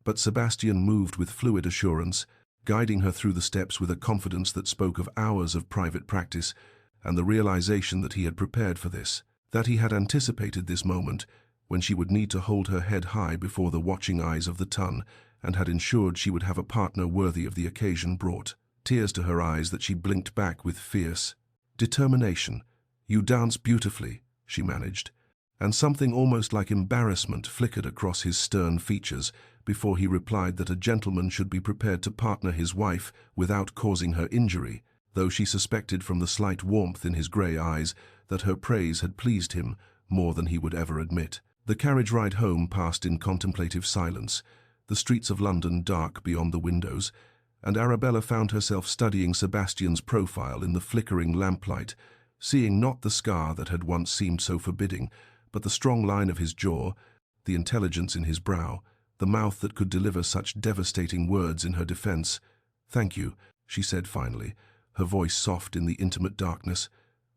but Sebastian moved with fluid assurance, guiding her through the steps with a confidence that spoke of hours of private practice and the realization that he had prepared for this, that he had anticipated this moment when she would need to hold her head high before the watching eyes of the ton, and had ensured she would have a partner worthy of the occasion brought tears to her eyes that she blinked back with fierce determination. "You dance beautifully," she managed, and something almost like embarrassment flickered across his stern features before he replied that a gentleman should be prepared to partner his wife without causing her injury, though she suspected from the slight warmth in his grey eyes that her praise had pleased him more than he would ever admit. The carriage ride home passed in contemplative silence, the streets of London dark beyond the windows, and Arabella found herself studying Sebastian's profile in the flickering lamplight, seeing not the scar that had once seemed so forbidding, but the strong line of his jaw, the intelligence in his brow, the mouth that could deliver such devastating words in her defense. "Thank you," she said finally, her voice soft in the intimate darkness,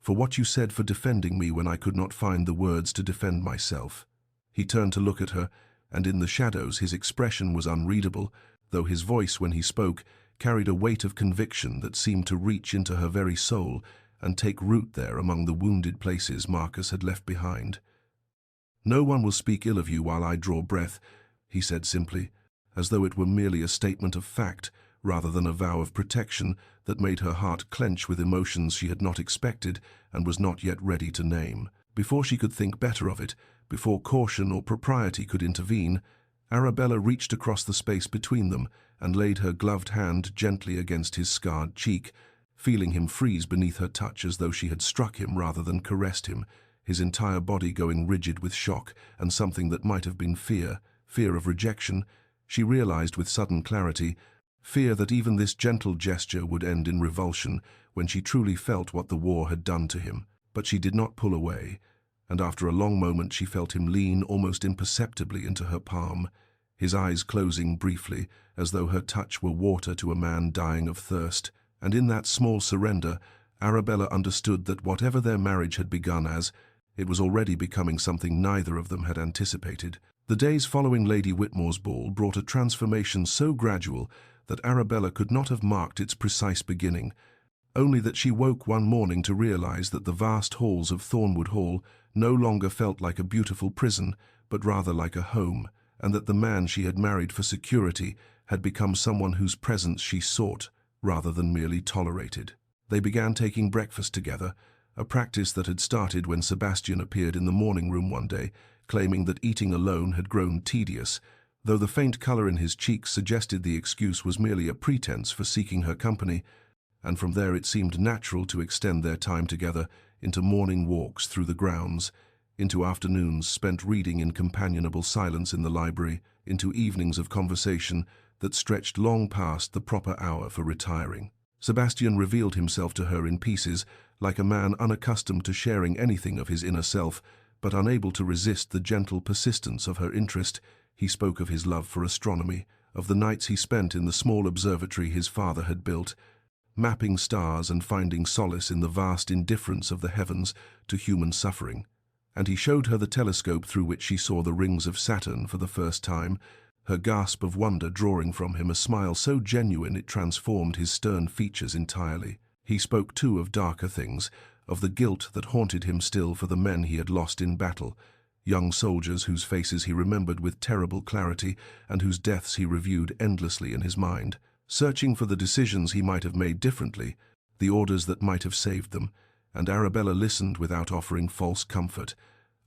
"for what you said, for defending me when I could not find the words to defend myself." He turned to look at her, and in the shadows his expression was unreadable, though his voice, when he spoke, carried a weight of conviction that seemed to reach into her very soul and take root there among the wounded places Marcus had left behind. "No one will speak ill of you while I draw breath," he said simply, as though it were merely a statement of fact rather than a vow of protection that made her heart clench with emotions she had not expected and was not yet ready to name. Before she could think better of it, before caution or propriety could intervene, Arabella reached across the space between them and laid her gloved hand gently against his scarred cheek, feeling him freeze beneath her touch as though she had struck him rather than caressed him, his entire body going rigid with shock and something that might have been fear of rejection. She realized with sudden clarity, fear that even this gentle gesture would end in revulsion when she truly felt what the war had done to him. But she did not pull away, and after a long moment she felt him lean almost imperceptibly into her palm, his eyes closing briefly as though her touch were water to a man dying of thirst. And in that small surrender, Arabella understood that whatever their marriage had begun as, it was already becoming something neither of them had anticipated. The days following Lady Whitmore's ball brought a transformation so gradual that Arabella could not have marked its precise beginning, only that she woke one morning to realize that the vast halls of Thornwood Hall no longer felt like a beautiful prison, but rather like a home, and that the man she had married for security had become someone whose presence she sought rather than merely tolerated. They began taking breakfast together, a practice that had started when Sebastian appeared in the morning room one day, claiming that eating alone had grown tedious, though the faint color in his cheeks suggested the excuse was merely a pretense for seeking her company, and from there it seemed natural to extend their time together into morning walks through the grounds, into afternoons spent reading in companionable silence in the library, into evenings of conversation that stretched long past the proper hour for retiring. Sebastian revealed himself to her in pieces, like a man unaccustomed to sharing anything of his inner self, but unable to resist the gentle persistence of her interest. He spoke of his love for astronomy, of the nights he spent in the small observatory his father had built, mapping stars and finding solace in the vast indifference of the heavens to human suffering. And he showed her the telescope through which she saw the rings of Saturn for the first time, her gasp of wonder drawing from him a smile so genuine it transformed his stern features entirely. He spoke too of darker things, of the guilt that haunted him still for the men he had lost in battle, young soldiers whose faces he remembered with terrible clarity and whose deaths he reviewed endlessly in his mind, searching for the decisions he might have made differently, the orders that might have saved them, and Arabella listened without offering false comfort,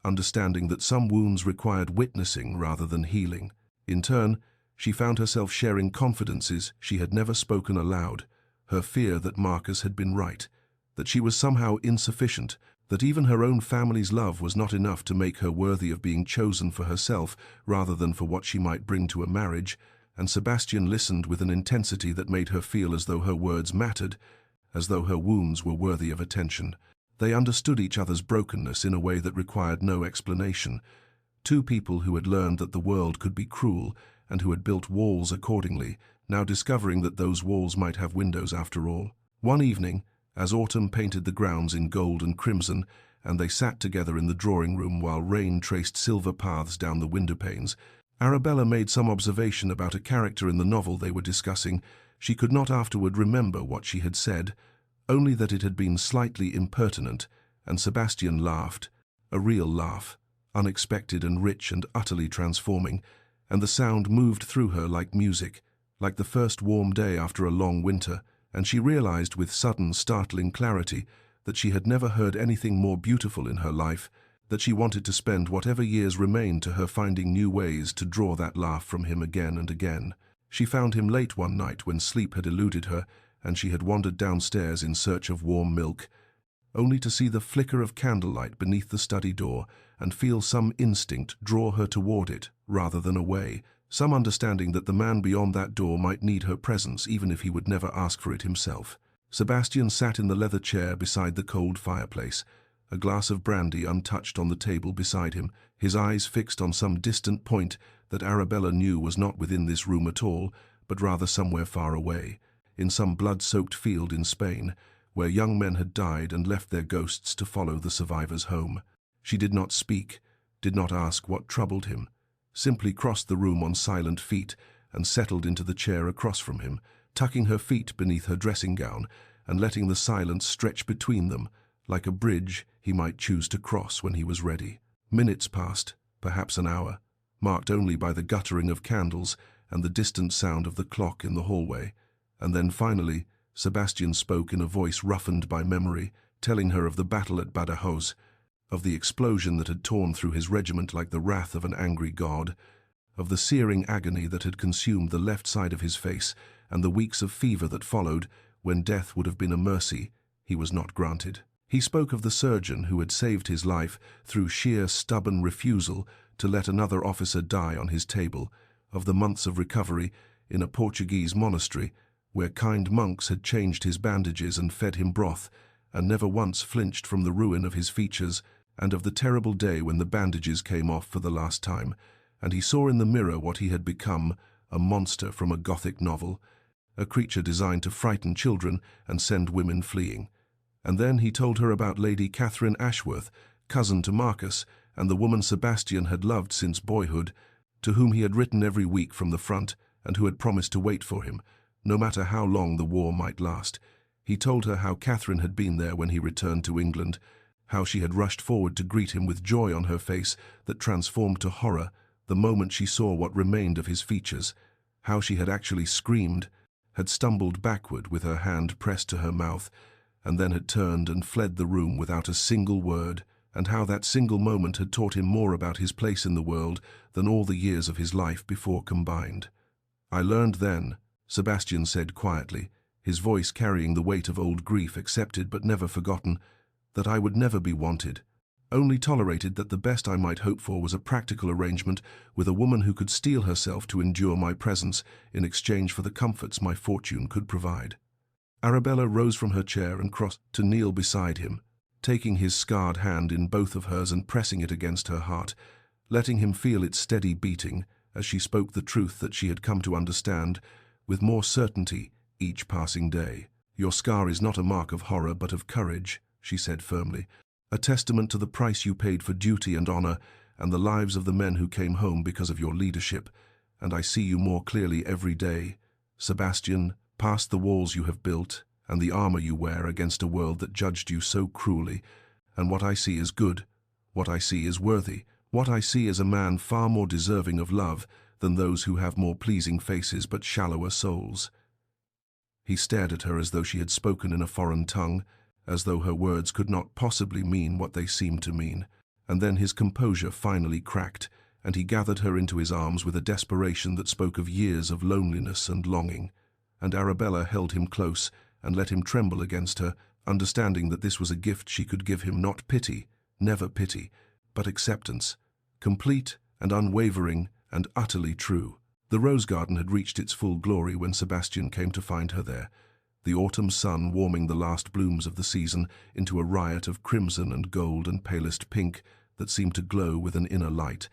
understanding that some wounds required witnessing rather than healing. In turn, she found herself sharing confidences she had never spoken aloud, her fear that Marcus had been right, that she was somehow insufficient, that even her own family's love was not enough to make her worthy of being chosen for herself rather than for what she might bring to a marriage, and Sebastian listened with an intensity that made her feel as though her words mattered, as though her wounds were worthy of attention. They understood each other's brokenness in a way that required no explanation. Two people who had learned that the world could be cruel and who had built walls accordingly, now discovering that those walls might have windows after all. One evening, as autumn painted the grounds in gold and crimson, and they sat together in the drawing-room while rain traced silver paths down the window-panes, Arabella made some observation about a character in the novel they were discussing. She could not afterward remember what she had said, only that it had been slightly impertinent, and Sebastian laughed, a real laugh, unexpected and rich and utterly transforming, and the sound moved through her like music, like the first warm day after a long winter, and she realized with sudden, startling clarity that she had never heard anything more beautiful in her life, that she wanted to spend whatever years remained to her finding new ways to draw that laugh from him again and again. She found him late one night when sleep had eluded her, and she had wandered downstairs in search of warm milk, only to see the flicker of candlelight beneath the study door and feel some instinct draw her toward it rather than away, some understanding that the man beyond that door might need her presence even if he would never ask for it himself. Sebastian sat in the leather chair beside the cold fireplace, a glass of brandy untouched on the table beside him, his eyes fixed on some distant point that Arabella knew was not within this room at all, but rather somewhere far away, in some blood-soaked field in Spain, where young men had died and left their ghosts to follow the survivors home. She did not speak, did not ask what troubled him, simply crossed the room on silent feet and settled into the chair across from him, tucking her feet beneath her dressing gown and letting the silence stretch between them, like a bridge he might choose to cross when he was ready. Minutes passed, perhaps an hour, marked only by the guttering of candles and the distant sound of the clock in the hallway, and then finally Sebastian spoke in a voice roughened by memory, telling her of the battle at Badajoz, of the explosion that had torn through his regiment like the wrath of an angry god, of the searing agony that had consumed the left side of his face, and the weeks of fever that followed, when death would have been a mercy he was not granted. He spoke of the surgeon who had saved his life through sheer stubborn refusal to let another officer die on his table, of the months of recovery in a Portuguese monastery, where kind monks had changed his bandages and fed him broth, and never once flinched from the ruin of his features, and of the terrible day when the bandages came off for the last time, and he saw in the mirror what he had become, a monster from a Gothic novel, a creature designed to frighten children and send women fleeing. And then he told her about Lady Catherine Ashworth, cousin to Marcus, and the woman Sebastian had loved since boyhood, to whom he had written every week from the front, and who had promised to wait for him, no matter how long the war might last. He told her how Catherine had been there when he returned to England, how she had rushed forward to greet him with joy on her face that transformed to horror the moment she saw what remained of his features, how she had actually screamed, had stumbled backward with her hand pressed to her mouth, and then had turned and fled the room without a single word, and how that single moment had taught him more about his place in the world than all the years of his life before combined. "I learned then," Sebastian said quietly, his voice carrying the weight of old grief accepted but never forgotten, "that I would never be wanted, only tolerated, that the best I might hope for was a practical arrangement with a woman who could steel herself to endure my presence in exchange for the comforts my fortune could provide." Arabella rose from her chair and crossed to kneel beside him, taking his scarred hand in both of hers and pressing it against her heart, letting him feel its steady beating as she spoke the truth that she had come to understand with more certainty each passing day. "Your scar is not a mark of horror but of courage," she said firmly, "a testament to the price you paid for duty and honor and the lives of the men who came home because of your leadership, and I see you more clearly every day. Sebastian, past the walls you have built and the armor you wear against a world that judged you so cruelly, and what I see is good, what I see is worthy, What I see is a man far more deserving of love than those who have more pleasing faces but shallower souls." He stared at her as though she had spoken in a foreign tongue, as though her words could not possibly mean what they seemed to mean. And then his composure finally cracked, and he gathered her into his arms with a desperation that spoke of years of loneliness and longing. And Arabella held him close and let him tremble against her, understanding that this was a gift she could give him, not pity, never pity, but acceptance, complete and unwavering and utterly true. The rose garden had reached its full glory when Sebastian came to find her there, the autumn sun warming the last blooms of the season into a riot of crimson and gold and palest pink that seemed to glow with an inner light,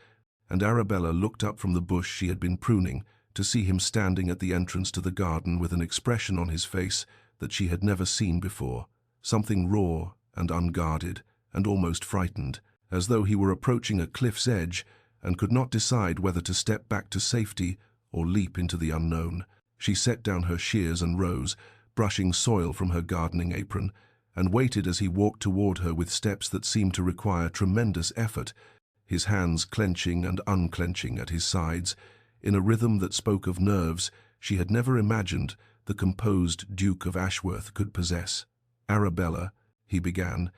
and Arabella looked up from the bush she had been pruning to see him standing at the entrance to the garden with an expression on his face that she had never seen before, something raw and unguarded and almost frightened, as though he were approaching a cliff's edge and could not decide whether to step back to safety or leap into the unknown. She set down her shears and rose, brushing soil from her gardening apron, and waited as he walked toward her with steps that seemed to require tremendous effort, his hands clenching and unclenching at his sides, in a rhythm that spoke of nerves she had never imagined the composed Duke of Ashworth could possess. "Arabella," he began,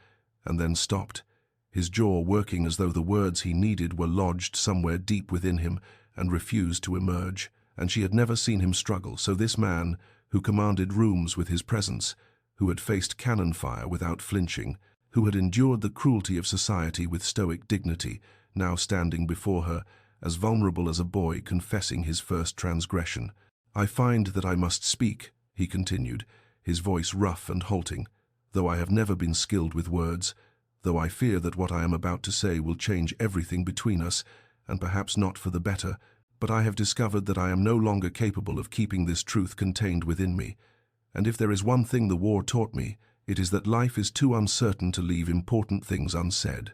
and then stopped, his jaw working as though the words he needed were lodged somewhere deep within him and refused to emerge. And she had never seen him struggle, so this man, who commanded rooms with his presence, who had faced cannon fire without flinching, who had endured the cruelty of society with stoic dignity, now standing before her, as vulnerable as a boy confessing his first transgression. "I find that I must speak," he continued, his voice rough and halting, "though I have never been skilled with words, though I fear that what I am about to say will change everything between us, and perhaps not for the better, but I have discovered that I am no longer capable of keeping this truth contained within me. And if there is one thing the war taught me, it is that life is too uncertain to leave important things unsaid."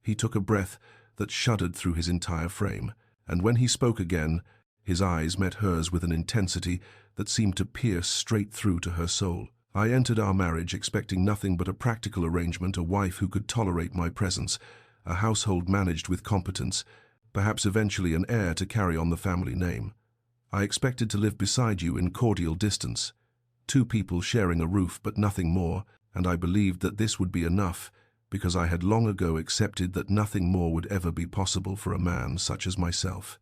He took a breath that shuddered through his entire frame, and when he spoke again, his eyes met hers with an intensity that seemed to pierce straight through to her soul. "I entered our marriage expecting nothing but a practical arrangement, a wife who could tolerate my presence, a household managed with competence, perhaps eventually an heir to carry on the family name. I expected to live beside you in cordial distance, two people sharing a roof but nothing more, and I believed that this would be enough, because I had long ago accepted that nothing more would ever be possible for a man such as myself."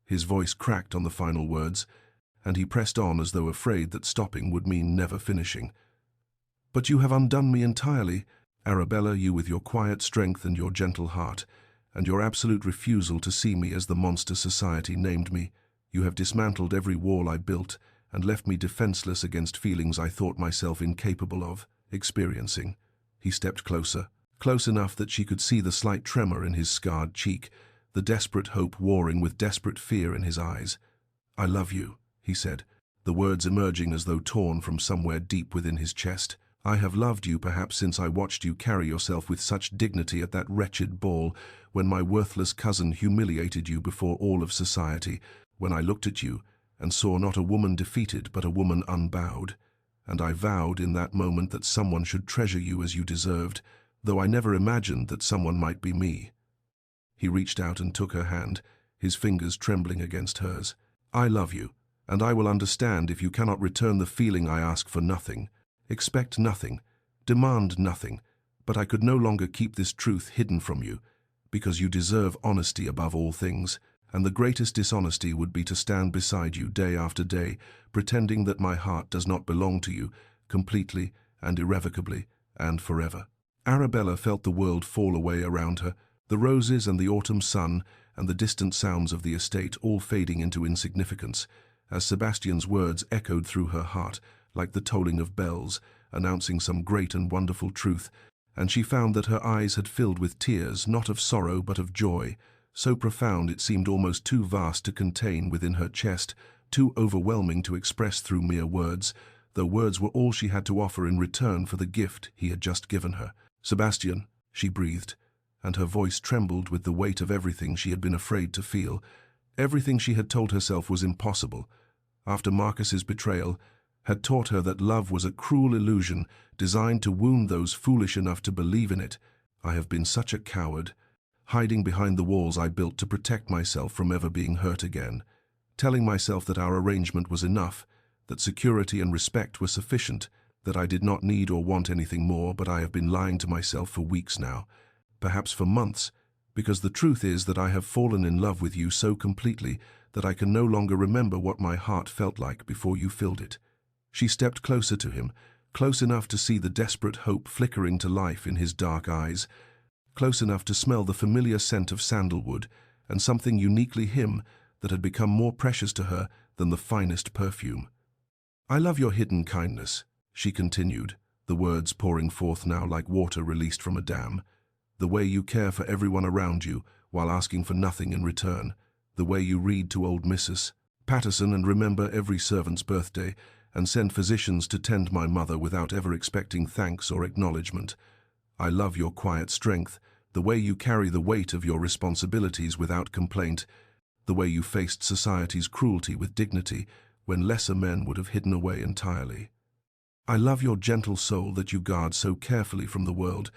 His voice cracked on the final words, and he pressed on as though afraid that stopping would mean never finishing. "But you have undone me entirely, Arabella, you with your quiet strength and your gentle heart, and your absolute refusal to see me as the monster society named me. You have dismantled every wall I built and left me defenseless against feelings I thought myself incapable of experiencing." He stepped closer, close enough that she could see the slight tremor in his scarred cheek, the desperate hope warring with desperate fear in his eyes. "I love you," he said, the words emerging as though torn from somewhere deep within his chest. "I have loved you perhaps since I watched you carry yourself with such dignity at that wretched ball, when my worthless cousin humiliated you before all of society, when I looked at you and saw not a woman defeated but a woman unbowed. And I vowed in that moment that someone should treasure you as you deserved, though I never imagined that someone might be me." He reached out and took her hand, his fingers trembling against hers. "I love you, and I will understand if you cannot return the feeling I ask for nothing. Expect nothing, demand nothing, but I could no longer keep this truth hidden from you, because you deserve honesty above all things, and the greatest dishonesty would be to stand beside you day after day, pretending that my heart does not belong to you, completely and irrevocably and forever." Arabella felt the world fall away around her, the roses and the autumn sun and the distant sounds of the estate all fading into insignificance, as Sebastian's words echoed through her heart like the tolling of bells, announcing some great and wonderful truth, and she found that her eyes had filled with tears, not of sorrow but of joy, so profound it seemed almost too vast to contain within her chest, too overwhelming to express through mere words, though words were all she had to offer in return for the gift he had just given her. "Sebastian," she breathed, and her voice trembled with the weight of everything she had been afraid to feel, everything she had told herself was impossible, after Marcus's betrayal, had taught her that love was a cruel illusion designed to wound those foolish enough to believe in it. "I have been such a coward. hiding behind the walls I built to protect myself from ever being hurt again, telling myself that our arrangement was enough, that security and respect were sufficient, that I did not need or want anything more. But I have been lying to myself for weeks now, perhaps for months, because the truth is that I have fallen in love with you so completely that I can no longer remember what my heart felt like before you filled it. She stepped closer to him, close enough to see the desperate hope flickering to life in his dark eyes, close enough to smell the familiar scent of sandalwood and something uniquely him that had become more precious to her than the finest perfume. "I love your hidden kindness," she continued, the words pouring forth now like water released from a dam. "The way you care for everyone around you while asking for nothing in return. The way you read to old Mrs. Patterson and remember every servant's birthday and send physicians to tend my mother without ever expecting thanks or acknowledgement. I love your quiet strength, the way you carry the weight of your responsibilities without complaint, the way you faced society's cruelty with dignity when lesser men would have hidden away entirely. I love your gentle soul that you guard so carefully from the world,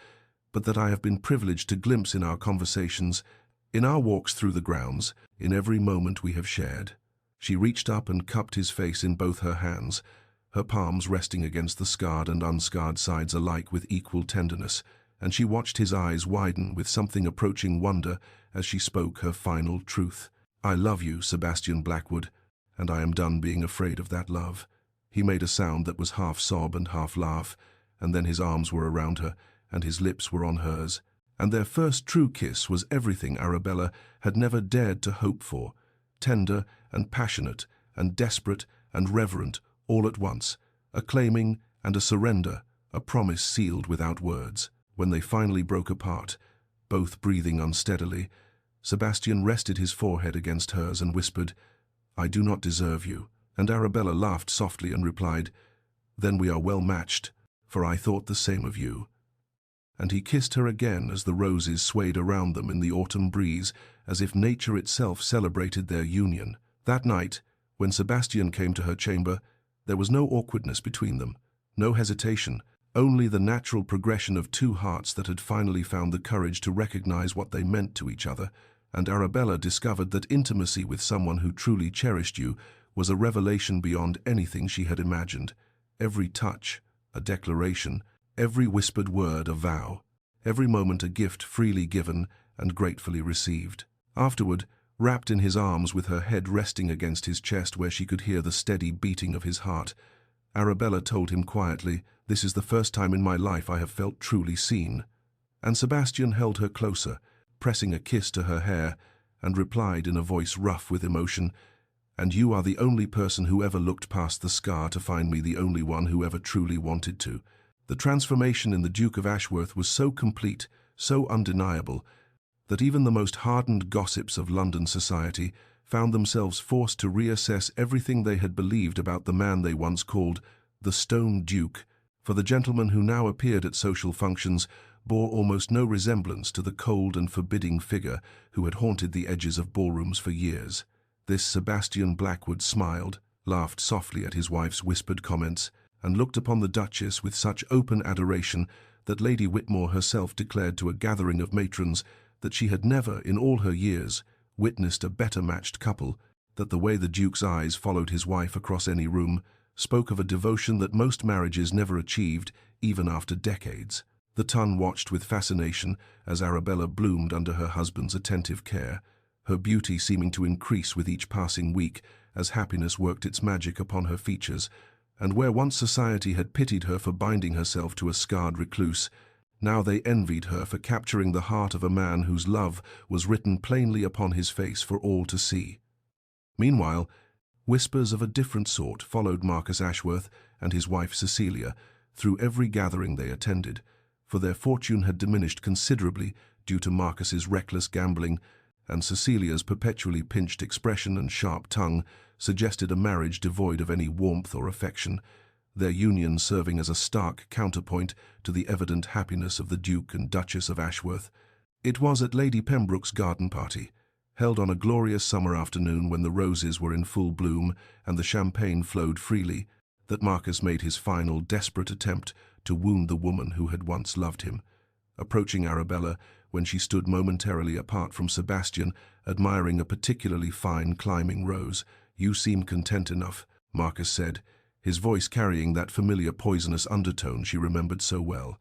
but that I have been privileged to glimpse in our conversations, in our walks through the grounds, in every moment we have shared." She reached up and cupped his face in both her hands, her palms resting against the scarred and unscarred sides alike with equal tenderness, and she watched his eyes widen with something approaching wonder as she spoke her final truth. "I love you, Sebastian Blackwood, and I am done being afraid of that love." He made a sound that was half sob and half laugh, and then his arms were around her, and his lips were on hers, and their first true kiss was everything Arabella had never dared to hope for, tender and passionate and desperate and reverent all at once, a claiming and a surrender, a promise sealed without words. When they finally broke apart, both breathing unsteadily, Sebastian rested his forehead against hers and whispered, "I do not deserve you." And Arabella laughed softly and replied, "Then we are well matched, for I thought the same of you." And he kissed her again as the roses swayed around them in the autumn breeze, as if nature itself celebrated their union. That night, when Sebastian came to her chamber, there was no awkwardness between them, no hesitation, only the natural progression of two hearts that had finally found the courage to recognize what they meant to each other, and Arabella discovered that intimacy with someone who truly cherished you was a revelation beyond anything she had imagined. Every touch, a declaration, every whispered word a vow, every moment a gift freely given and gratefully received. Afterward, wrapped in his arms with her head resting against his chest where she could hear the steady beating of his heart, Arabella told him quietly, "This is the first time in my life I have felt truly seen." And Sebastian held her closer, pressing a kiss to her hair, and replied in a voice rough with emotion, "And you are the only person who ever looked past the scar to find me the only one who ever truly wanted to." The transformation in the Duke of Ashworth was so complete, so undeniable, that even the most hardened gossips of London society found themselves forced to reassess everything they had believed about the man they once called the Stone Duke, for the gentleman who now appeared at social functions bore almost no resemblance to the cold and forbidding figure who had haunted the edges of ballrooms for years. This Sebastian Blackwood smiled, laughed softly at his wife's whispered comments, and looked upon the Duchess with such open adoration that Lady Whitmore herself declared to a gathering of matrons that she had never, in all her years, witnessed a better matched couple, that the way the Duke's eyes followed his wife across any room spoke of a devotion that most marriages never achieved, even after decades. The Tun watched with fascination as Arabella bloomed under her husband's attentive care, her beauty seeming to increase with each passing week as happiness worked its magic upon her features, and where once society had pitied her for binding herself to a scarred recluse, now they envied her for capturing the heart of a man whose love was written plainly upon his face for all to see. Meanwhile, whispers of a different sort followed Marcus Ashworth and his wife Cecilia through every gathering they attended, for their fortune had diminished considerably due to Marcus's reckless gambling, and Cecilia's perpetually pinched expression and sharp tongue suggested a marriage devoid of any warmth or affection, their union serving as a stark counterpoint to the evident happiness of the Duke and Duchess of Ashworth. It was at Lady Pembroke's garden party, held on a glorious summer afternoon when the roses were in full bloom and the champagne flowed freely, that Marcus made his final desperate attempt to wound the woman who had once loved him. Approaching Arabella, when she stood momentarily apart from Sebastian, admiring a particularly fine climbing rose. "You seem content enough," Marcus said, his voice carrying that familiar poisonous undertone she remembered so well.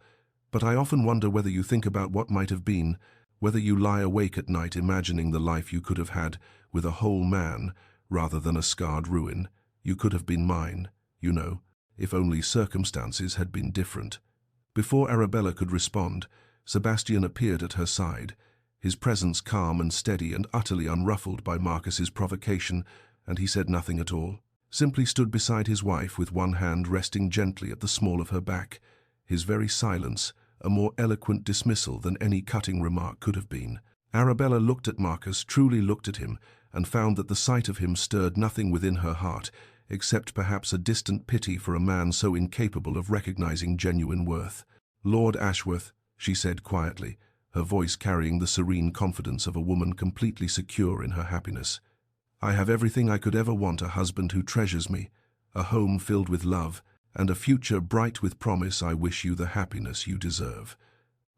"But I often wonder whether you think about what might have been, whether you lie awake at night imagining the life you could have had with a whole man rather than a scarred ruin. You could have been mine, you know, if only circumstances had been different." Before Arabella could respond, Sebastian appeared at her side, his presence calm and steady and utterly unruffled by Marcus's provocation, and he said nothing at all. Simply stood beside his wife with one hand resting gently at the small of her back, his very silence a more eloquent dismissal than any cutting remark could have been. Arabella looked at Marcus, truly looked at him, and found that the sight of him stirred nothing within her heart, except perhaps a distant pity for a man so incapable of recognizing genuine worth. "Lord Ashworth," she said quietly, her voice carrying the serene confidence of a woman completely secure in her happiness. "I have everything I could ever want: a husband who treasures me, a home filled with love, and a future bright with promise. I wish you the happiness you deserve."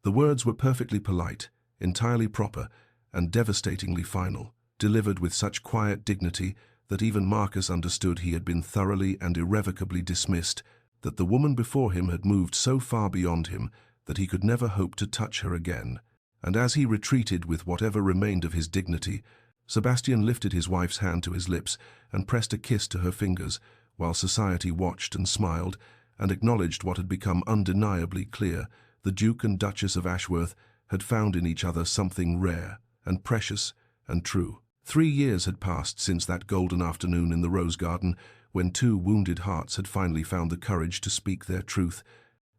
The words were perfectly polite, entirely proper, and devastatingly final, delivered with such quiet dignity that even Marcus understood he had been thoroughly and irrevocably dismissed, that the woman before him had moved so far beyond him that he could never hope to touch her again. And as he retreated with whatever remained of his dignity, Sebastian lifted his wife's hand to his lips and pressed a kiss to her fingers, while society watched and smiled and acknowledged what had become undeniably clear: the Duke and Duchess of Ashworth had found in each other something rare and precious and true. 3 years had passed since that golden afternoon in the rose garden, when two wounded hearts had finally found the courage to speak their truth,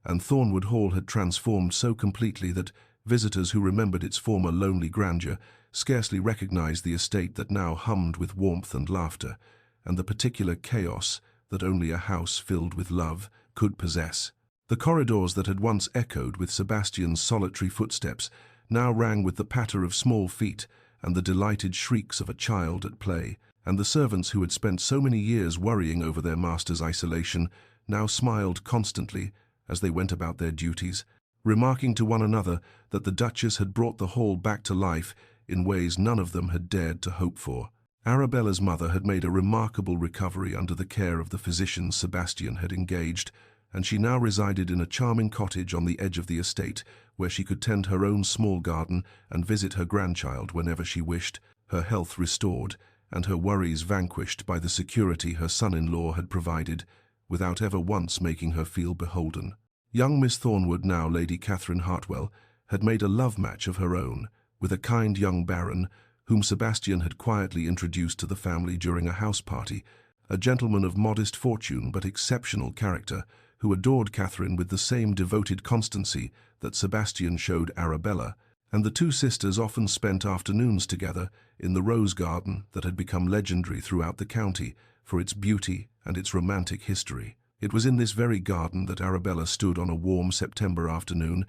and Thornwood Hall had transformed so completely that visitors who remembered its former lonely grandeur scarcely recognized the estate that now hummed with warmth and laughter, and the particular chaos that only a house filled with love could possess. The corridors that had once echoed with Sebastian's solitary footsteps now rang with the patter of small feet and the delighted shrieks of a child at play, and the servants who had spent so many years worrying over their master's isolation now smiled constantly as they went about their duties, remarking to one another that the Duchess had brought the hall back to life in ways none of them had dared to hope for. Arabella's mother had made a remarkable recovery under the care of the physicians Sebastian had engaged, and she now resided in a charming cottage on the edge of the estate, where she could tend her own small garden and visit her grandchild whenever she wished, her health restored and her worries vanquished by the security her son-in-law had provided, without ever once making her feel beholden. Young Miss Thornwood, now Lady Catherine Hartwell, had made a love match of her own with a kind young baron whom Sebastian had quietly introduced to the family during a house party, a gentleman of modest fortune but exceptional character, who adored Catherine with the same devoted constancy that Sebastian showed Arabella, and the two sisters often spent afternoons together in the rose garden that had become legendary throughout the county for its beauty and its romantic history. It was in this very garden that Arabella stood on a warm September afternoon,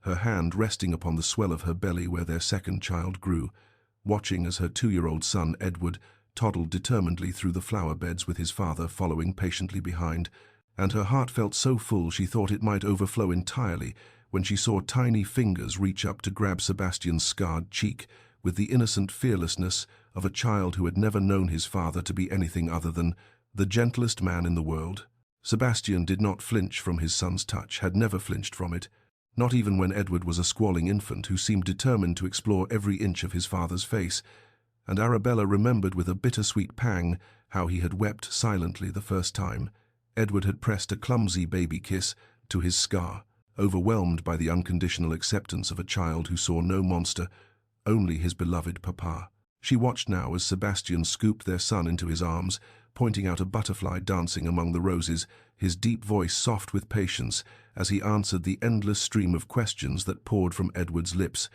her hand resting upon the swell of her belly where their second child grew, watching as her 2-year-old son Edward toddled determinedly through the flower beds with his father following patiently behind, and her heart felt so full she thought it might overflow entirely when she saw tiny fingers reach up to grab Sebastian's scarred cheek with the innocent fearlessness of a child who had never known his father to be anything other than the gentlest man in the world. Sebastian did not flinch from his son's touch, had never flinched from it, not even when Edward was a squalling infant who seemed determined to explore every inch of his father's face, and Arabella remembered with a bittersweet pang how he had wept silently the first time Edward had pressed a clumsy baby kiss to his scar, overwhelmed by the unconditional acceptance of a child who saw no monster, only his beloved papa. She watched now as Sebastian scooped their son into his arms, pointing out a butterfly dancing among the roses, his deep voice soft with patience as he answered the endless stream of questions that poured from Edward's lips,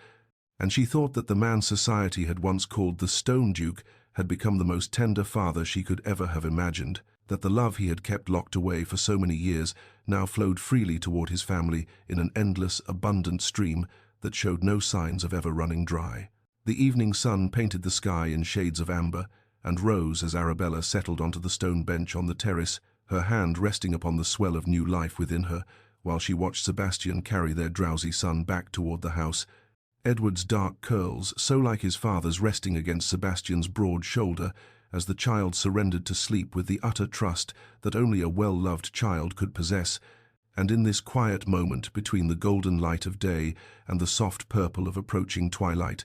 and she thought that the man society had once called the Stone Duke had become the most tender father she could ever have imagined, that the love he had kept locked away for so many years now flowed freely toward his family in an endless, abundant stream that showed no signs of ever running dry. The evening sun painted the sky in shades of amber, and rose as Arabella settled onto the stone bench on the terrace, her hand resting upon the swell of new life within her, while she watched Sebastian carry their drowsy son back toward the house, Edward's dark curls, so like his father's, resting against Sebastian's broad shoulder as the child surrendered to sleep with the utter trust that only a well-loved child could possess. And in this quiet moment between the golden light of day and the soft purple of approaching twilight,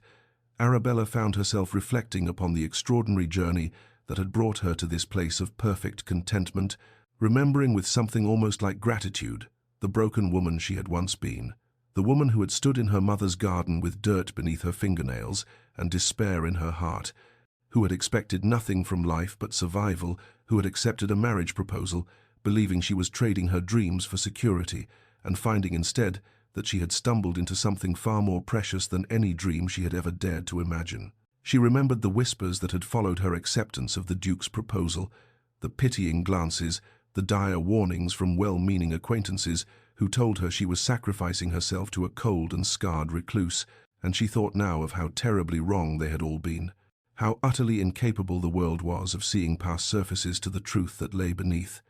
Arabella found herself reflecting upon the extraordinary journey that had brought her to this place of perfect contentment, remembering with something almost like gratitude the broken woman she had once been, the woman who had stood in her mother's garden with dirt beneath her fingernails and despair in her heart, who had expected nothing from life but survival, who had accepted a marriage proposal, believing she was trading her dreams for security, and finding instead that she had stumbled into something far more precious than any dream she had ever dared to imagine. She remembered the whispers that had followed her acceptance of the Duke's proposal, the pitying glances, the dire warnings from well-meaning acquaintances who told her she was sacrificing herself to a cold and scarred recluse, and she thought now of how terribly wrong they had all been, how utterly incapable the world was of seeing past surfaces to the truth that lay beneath.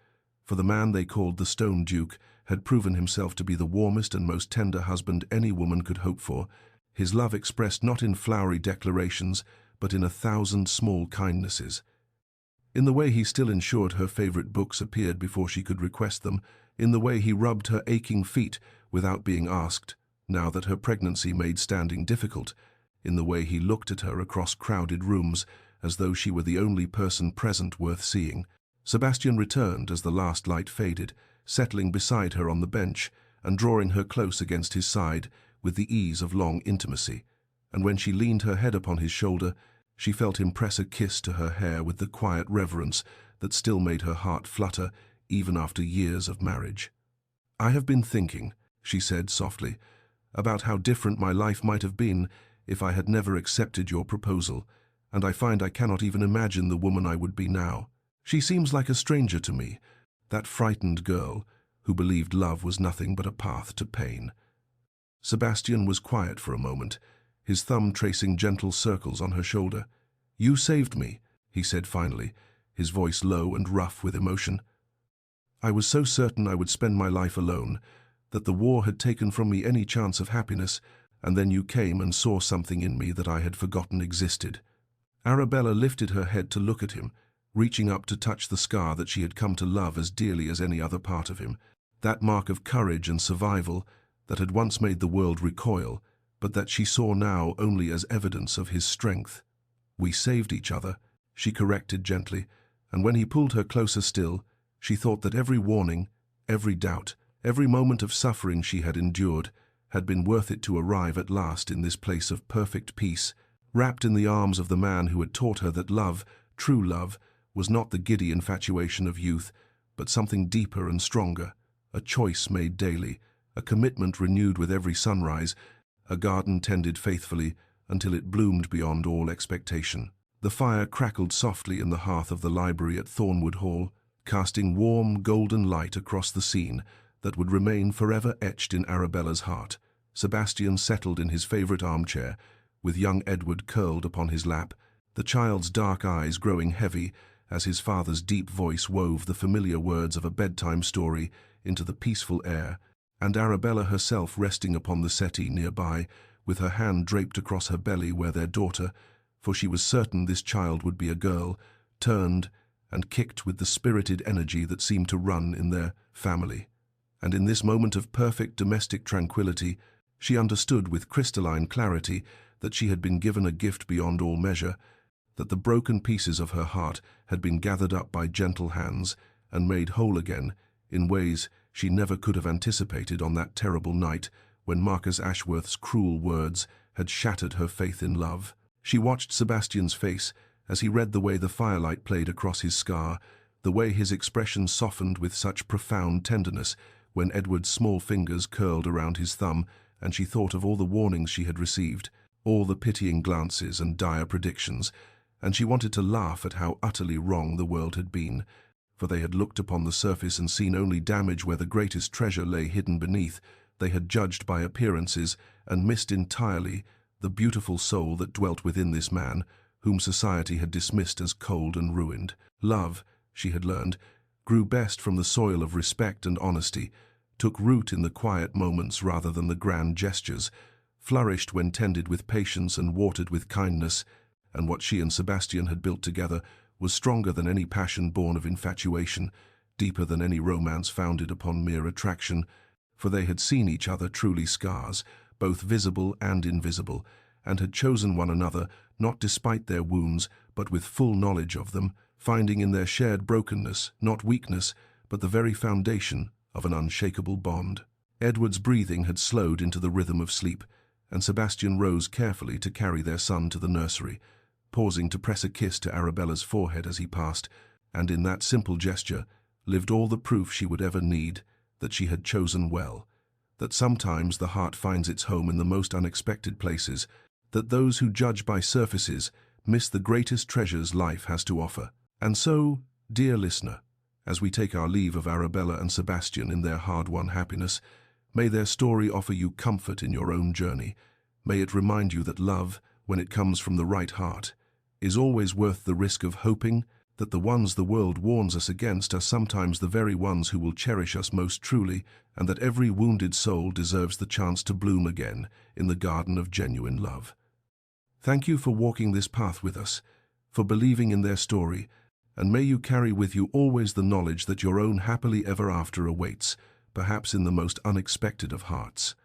For the man they called the Stone Duke had proven himself to be the warmest and most tender husband any woman could hope for, his love expressed not in flowery declarations, but in 1,000 small kindnesses. In the way he still ensured her favorite books appeared before she could request them, in the way he rubbed her aching feet without being asked, now that her pregnancy made standing difficult, in the way he looked at her across crowded rooms as though she were the only person present worth seeing. Sebastian returned as the last light faded, settling beside her on the bench and drawing her close against his side with the ease of long intimacy. And when she leaned her head upon his shoulder, she felt him press a kiss to her hair with the quiet reverence that still made her heart flutter even after years of marriage. "I have been thinking," she said softly, "about how different my life might have been if I had never accepted your proposal, and I find I cannot even imagine the woman I would be now. She seems like a stranger to me, that frightened girl who believed love was nothing but a path to pain." Sebastian was quiet for a moment, his thumb tracing gentle circles on her shoulder. "You saved me," he said finally, his voice low and rough with emotion. "I was so certain I would spend my life alone, that the war had taken from me any chance of happiness, and then you came and saw something in me that I had forgotten existed." Arabella lifted her head to look at him, reaching up to touch the scar that she had come to love as dearly as any other part of him, that mark of courage and survival that had once made the world recoil, but that she saw now only as evidence of his strength. "We saved each other," she corrected gently, and when he pulled her closer still, she thought that every warning, every doubt, every moment of suffering she had endured had been worth it to arrive at last in this place of perfect peace, wrapped in the arms of the man who had taught her that love, true love, was not the giddy infatuation of youth, but something deeper and stronger, a choice made daily, a commitment renewed with every sunrise, a garden tended faithfully until it bloomed beyond all expectation. The fire crackled softly in the hearth of the library at Thornwood Hall, casting warm, golden light across the scene that would remain forever etched in Arabella's heart. Sebastian settled in his favorite armchair, with young Edward curled upon his lap, the child's dark eyes growing heavy as his father's deep voice wove the familiar words of a bedtime story into the peaceful air, and Arabella herself resting upon the settee nearby, with her hand draped across her belly where their daughter, for she was certain this child would be a girl, turned and kicked with the spirited energy that seemed to run in their family. And in this moment of perfect domestic tranquility, she understood with crystalline clarity that she had been given a gift beyond all measure, that the broken pieces of her heart had been gathered up by gentle hands and made whole again in ways she never could have anticipated on that terrible night when Marcus Ashworth's cruel words had shattered her faith in love. She watched Sebastian's face as he read the way the firelight played across his scar, the way his expression softened with such profound tenderness when Edward's small fingers curled around his thumb, and she thought of all the warnings she had received, all the pitying glances and dire predictions, and she wanted to laugh at how utterly wrong the world had been, for they had looked upon the surface and seen only damage where the greatest treasure lay hidden beneath. They had judged by appearances and missed entirely the beautiful soul that dwelt within this man, whom society had dismissed as cold and ruined. Love, she had learned, grew best from the soil of respect and honesty, took root in the quiet moments rather than the grand gestures, flourished when tended with patience and watered with kindness, and what she and Sebastian had built together was stronger than any passion born of infatuation, deeper than any romance founded upon mere attraction, for they had seen each other truly scars, both visible and invisible, and had chosen one another not despite their wounds, but with full knowledge of them, finding in their shared brokenness not weakness, but the very foundation of an unshakable bond. Edward's breathing had slowed into the rhythm of sleep, and Sebastian rose carefully to carry their son to the nursery, pausing to press a kiss to Arabella's forehead as he passed, and in that simple gesture lived all the proof she would ever need that she had chosen well, that sometimes the heart finds its home in the most unexpected places, that those who judge by surfaces miss the greatest treasures life has to offer. And so, dear listener, as we take our leave of Arabella and Sebastian in their hard-won happiness, may their story offer you comfort in your own journey. May it remind you that love, when it comes from the right heart, is always worth the risk of hoping that the ones the world warns us against are sometimes the very ones who will cherish us most truly, and that every wounded soul deserves the chance to bloom again in the garden of genuine love. Thank you for walking this path with us, for believing in their story, and may you carry with you always the knowledge that your own happily ever after awaits, perhaps in the most unexpected of hearts.